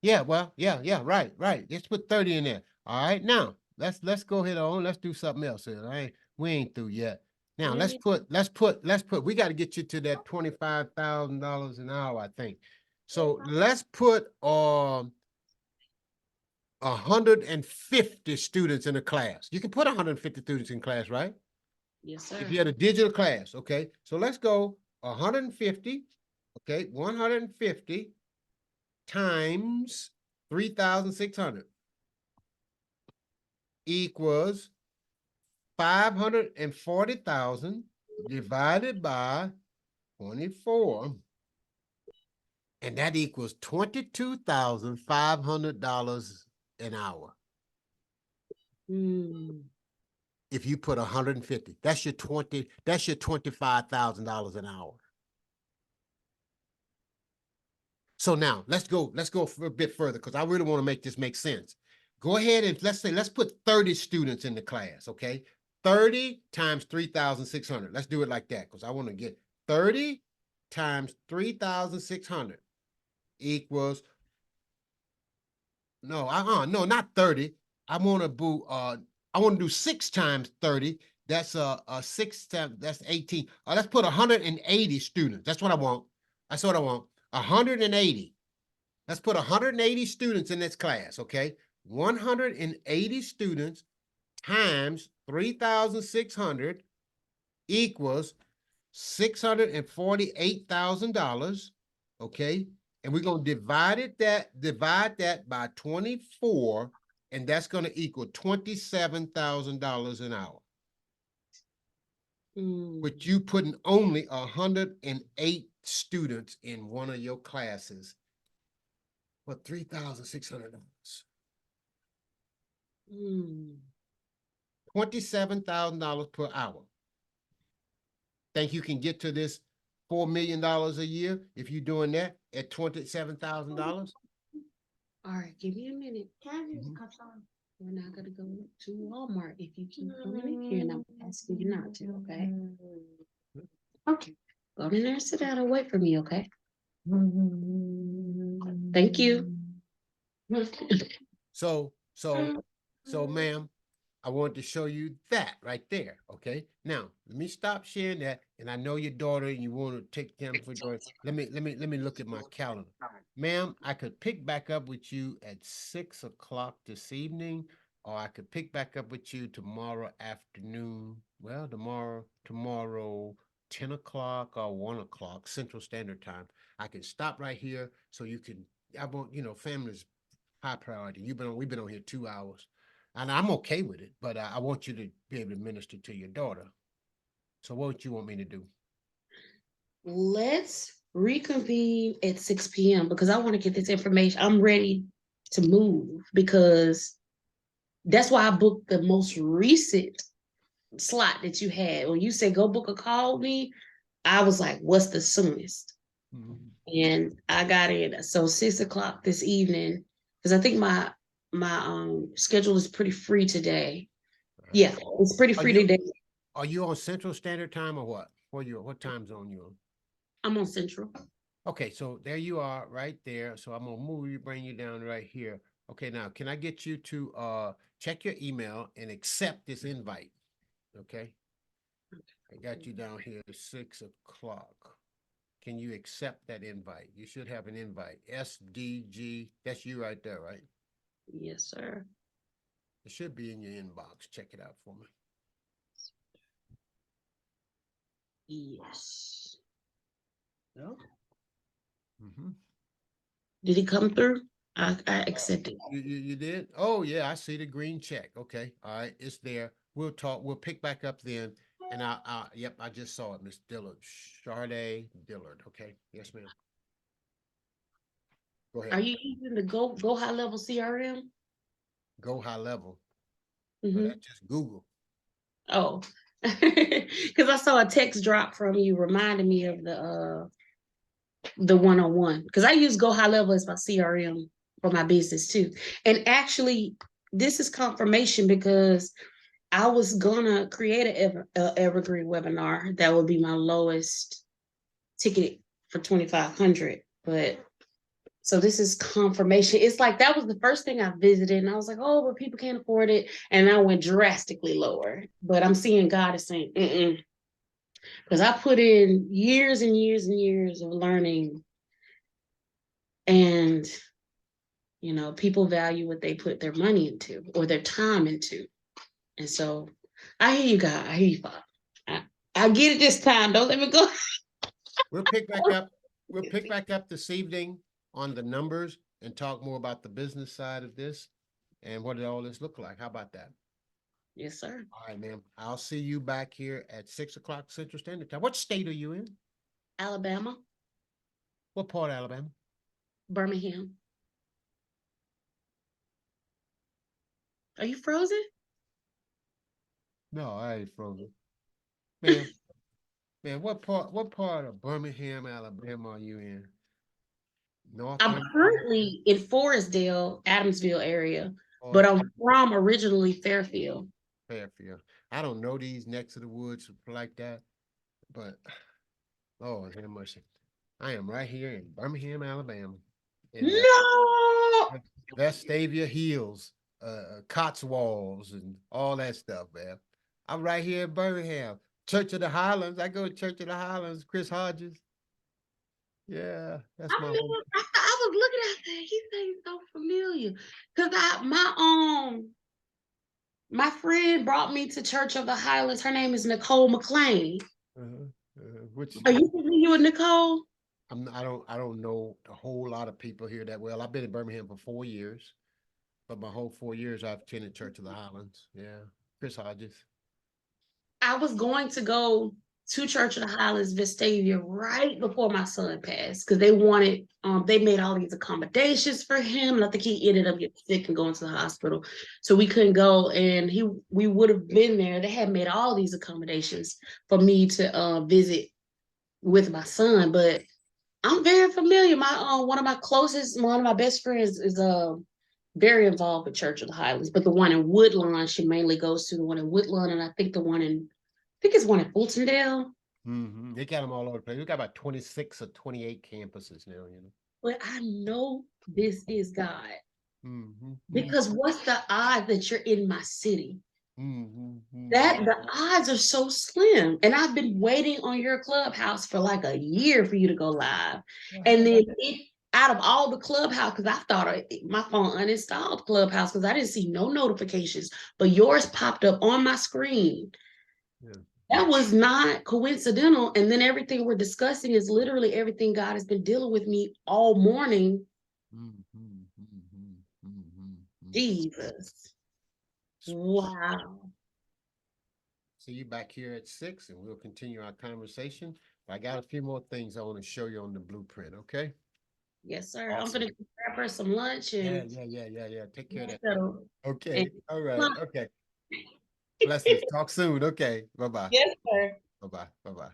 Yeah, well, yeah, right. Let's put 30 in there. All right, now let's go ahead on. Let's do something else here. We ain't through yet. Now we got to get you to that $25,000 an hour, I think. So let's put 150 students in a class. You can put 150 students in class, right? Yes, sir. If you had a digital class, okay. So let's go 150, okay, 150 times 3,600 equals 540,000 divided by 24, and that equals $22,500 an hour. If you put 150, that's your $25,000 an hour. So now let's go for a bit further, because I really want to make this make sense. Go ahead and let's put 30 students in the class, okay? 30 times 3,600. Let's do it like that, because I want to get 30 times 3,600 equals, no, not 30. I want to do 6 times 30. That's 6 times, that's 18. Let's put 180 students. That's what I want. 180. Let's put 180 students in this class, okay? 180 students times 3,600 equals $648,000, okay? And we're going to divide that by 24, and that's going to equal $27,000 an hour. But you putting only 108 students in one of your classes for $3,600. $27,000 per hour. Think you can get to this $4 million a year if you're doing that at $27,000? All right, give me a minute. We're not gonna go to Walmart if you keep coming in here, and I'm asking you not to, okay? Okay, go in there, sit down, and wait for me, okay? Thank you. So, ma'am, I wanted to show you that right there, okay? Now, let me stop sharing that, and I know your daughter, and you want to take them for joy. Let me look at my calendar. Ma'am, I could pick back up with you at 6 o'clock this evening, or I could pick back up with you tomorrow afternoon. Well, tomorrow, 10 o'clock or 1 o'clock Central Standard Time. I can stop right here so you can, I want, family's high priority. We've been on here 2 hours. And I'm okay with it, but I want you to be able to minister to your daughter. So what would you want me to do? Let's reconvene at 6 p.m. because I want to get this information. I'm ready to move because that's why I booked the most recent slot that you had. When you said go book a call with me, I was like, what's the soonest? And I got in. So 6 o'clock this evening, because I think my schedule is pretty free today. Yeah, it's pretty free today. Are you on Central Standard Time or what? What time zone you on? I'm on Central. Okay, so there you are right there. So I'm gonna bring you down right here. Okay, now can I get you to check your email and accept this invite? Okay. I got you down here at 6 o'clock. Can you accept that invite? You should have an invite. SDG, that's you right there, right? Yes, sir. It should be in your inbox. Check it out for me. Yes. No? Did it come through? I accepted. You did? Oh, yeah, I see the green check. Okay. All right. It's there. We'll talk. We'll pick back up then. And yep, I just saw it, Miss Dillard. Sade Dillard. Okay. Yes, ma'am. Go ahead. Are you using the Go High Level CRM? Go High Level. Well, that's just Google. Oh, because I saw a text drop from you reminding me of the one-on-one. Because I use Go High Level as my CRM for my business too. And actually, this is confirmation because I was gonna create a evergreen webinar that would be my lowest ticket for 2,500, but so this is confirmation. It's like that was the first thing I visited, and I was like, oh, but people can't afford it, and I went drastically lower. But I'm seeing God is saying, because I put in years and years and years of learning, and people value what they put their money into or their time into. And so I hear you, God. I hear you, Father. I get it this time. Don't let me go. We'll pick back up. We'll pick back up this evening on the numbers and talk more about the business side of this and what all this look like. How about that? Yes, sir. All right, ma'am. I'll see you back here at 6 o'clock Central Standard Time. What state are you in? Alabama, What part of Alabama? Birmingham. Are you frozen? No, I ain't frozen. Man, what part of Birmingham, Alabama are you in? North I'm Birmingham? currently in Forestdale, Adamsville area, but Or I'm from originally Fairfield. Fairfield? I don't know these next to the woods like that, but Lord have mercy. I am right here in Birmingham, Alabama, in the No, Vestavia Hills, Cotswolds, and all that stuff, man. I'm right here in Birmingham, Church of the Highlands. I go to Church of the Highlands, Chris Hodges. Yeah, that's my home. I was looking at that. He seems so familiar because my friend brought me to Church of the Highlands. Her name is Nicole McLean. Uh-huh. Which Are you familiar with Nicole? I don't know a whole lot of people here that well. I've been in Birmingham for 4 years, but my whole 4 years I've attended Church of the Highlands. Yeah, Chris Hodges. I was going to go to Church of the Highlands Vestavia right before my son passed because they made all these accommodations for him. And I think he ended up getting sick and going to the hospital. So we couldn't go, and we would have been there. They had made all these accommodations for me to visit with my son, but I'm very familiar. One of my best friends is very involved with Church of the Highlands, but the one in Woodlawn, she mainly goes to the one in Woodlawn, and I think it's one in Fultondale. They got them all over the place. We got about 26 or 28 campuses now, But I know this is God Mm-hmm. because what's the odds that you're in my city? Mm-hmm. That the odds are so slim, and I've been waiting on your clubhouse for like a year for you to go live, and then out of all the clubhouse, because I thought my phone uninstalled clubhouse because I didn't see no notifications, but yours popped up on my screen. Yeah. That was not coincidental. And then everything we're discussing is literally everything God has been dealing with me all morning. Jesus. Wow. See you back here at 6, and we'll continue our conversation. I got a few more things I want to show you on the blueprint, okay? Yes, sir. I'm Awesome. gonna grab her some lunch Yeah, and yeah. Take care of that. so, and Okay. All right. Okay. Blessings. Talk soon. Okay. Bye-bye. yes, sir. Bye-bye. Bye-bye.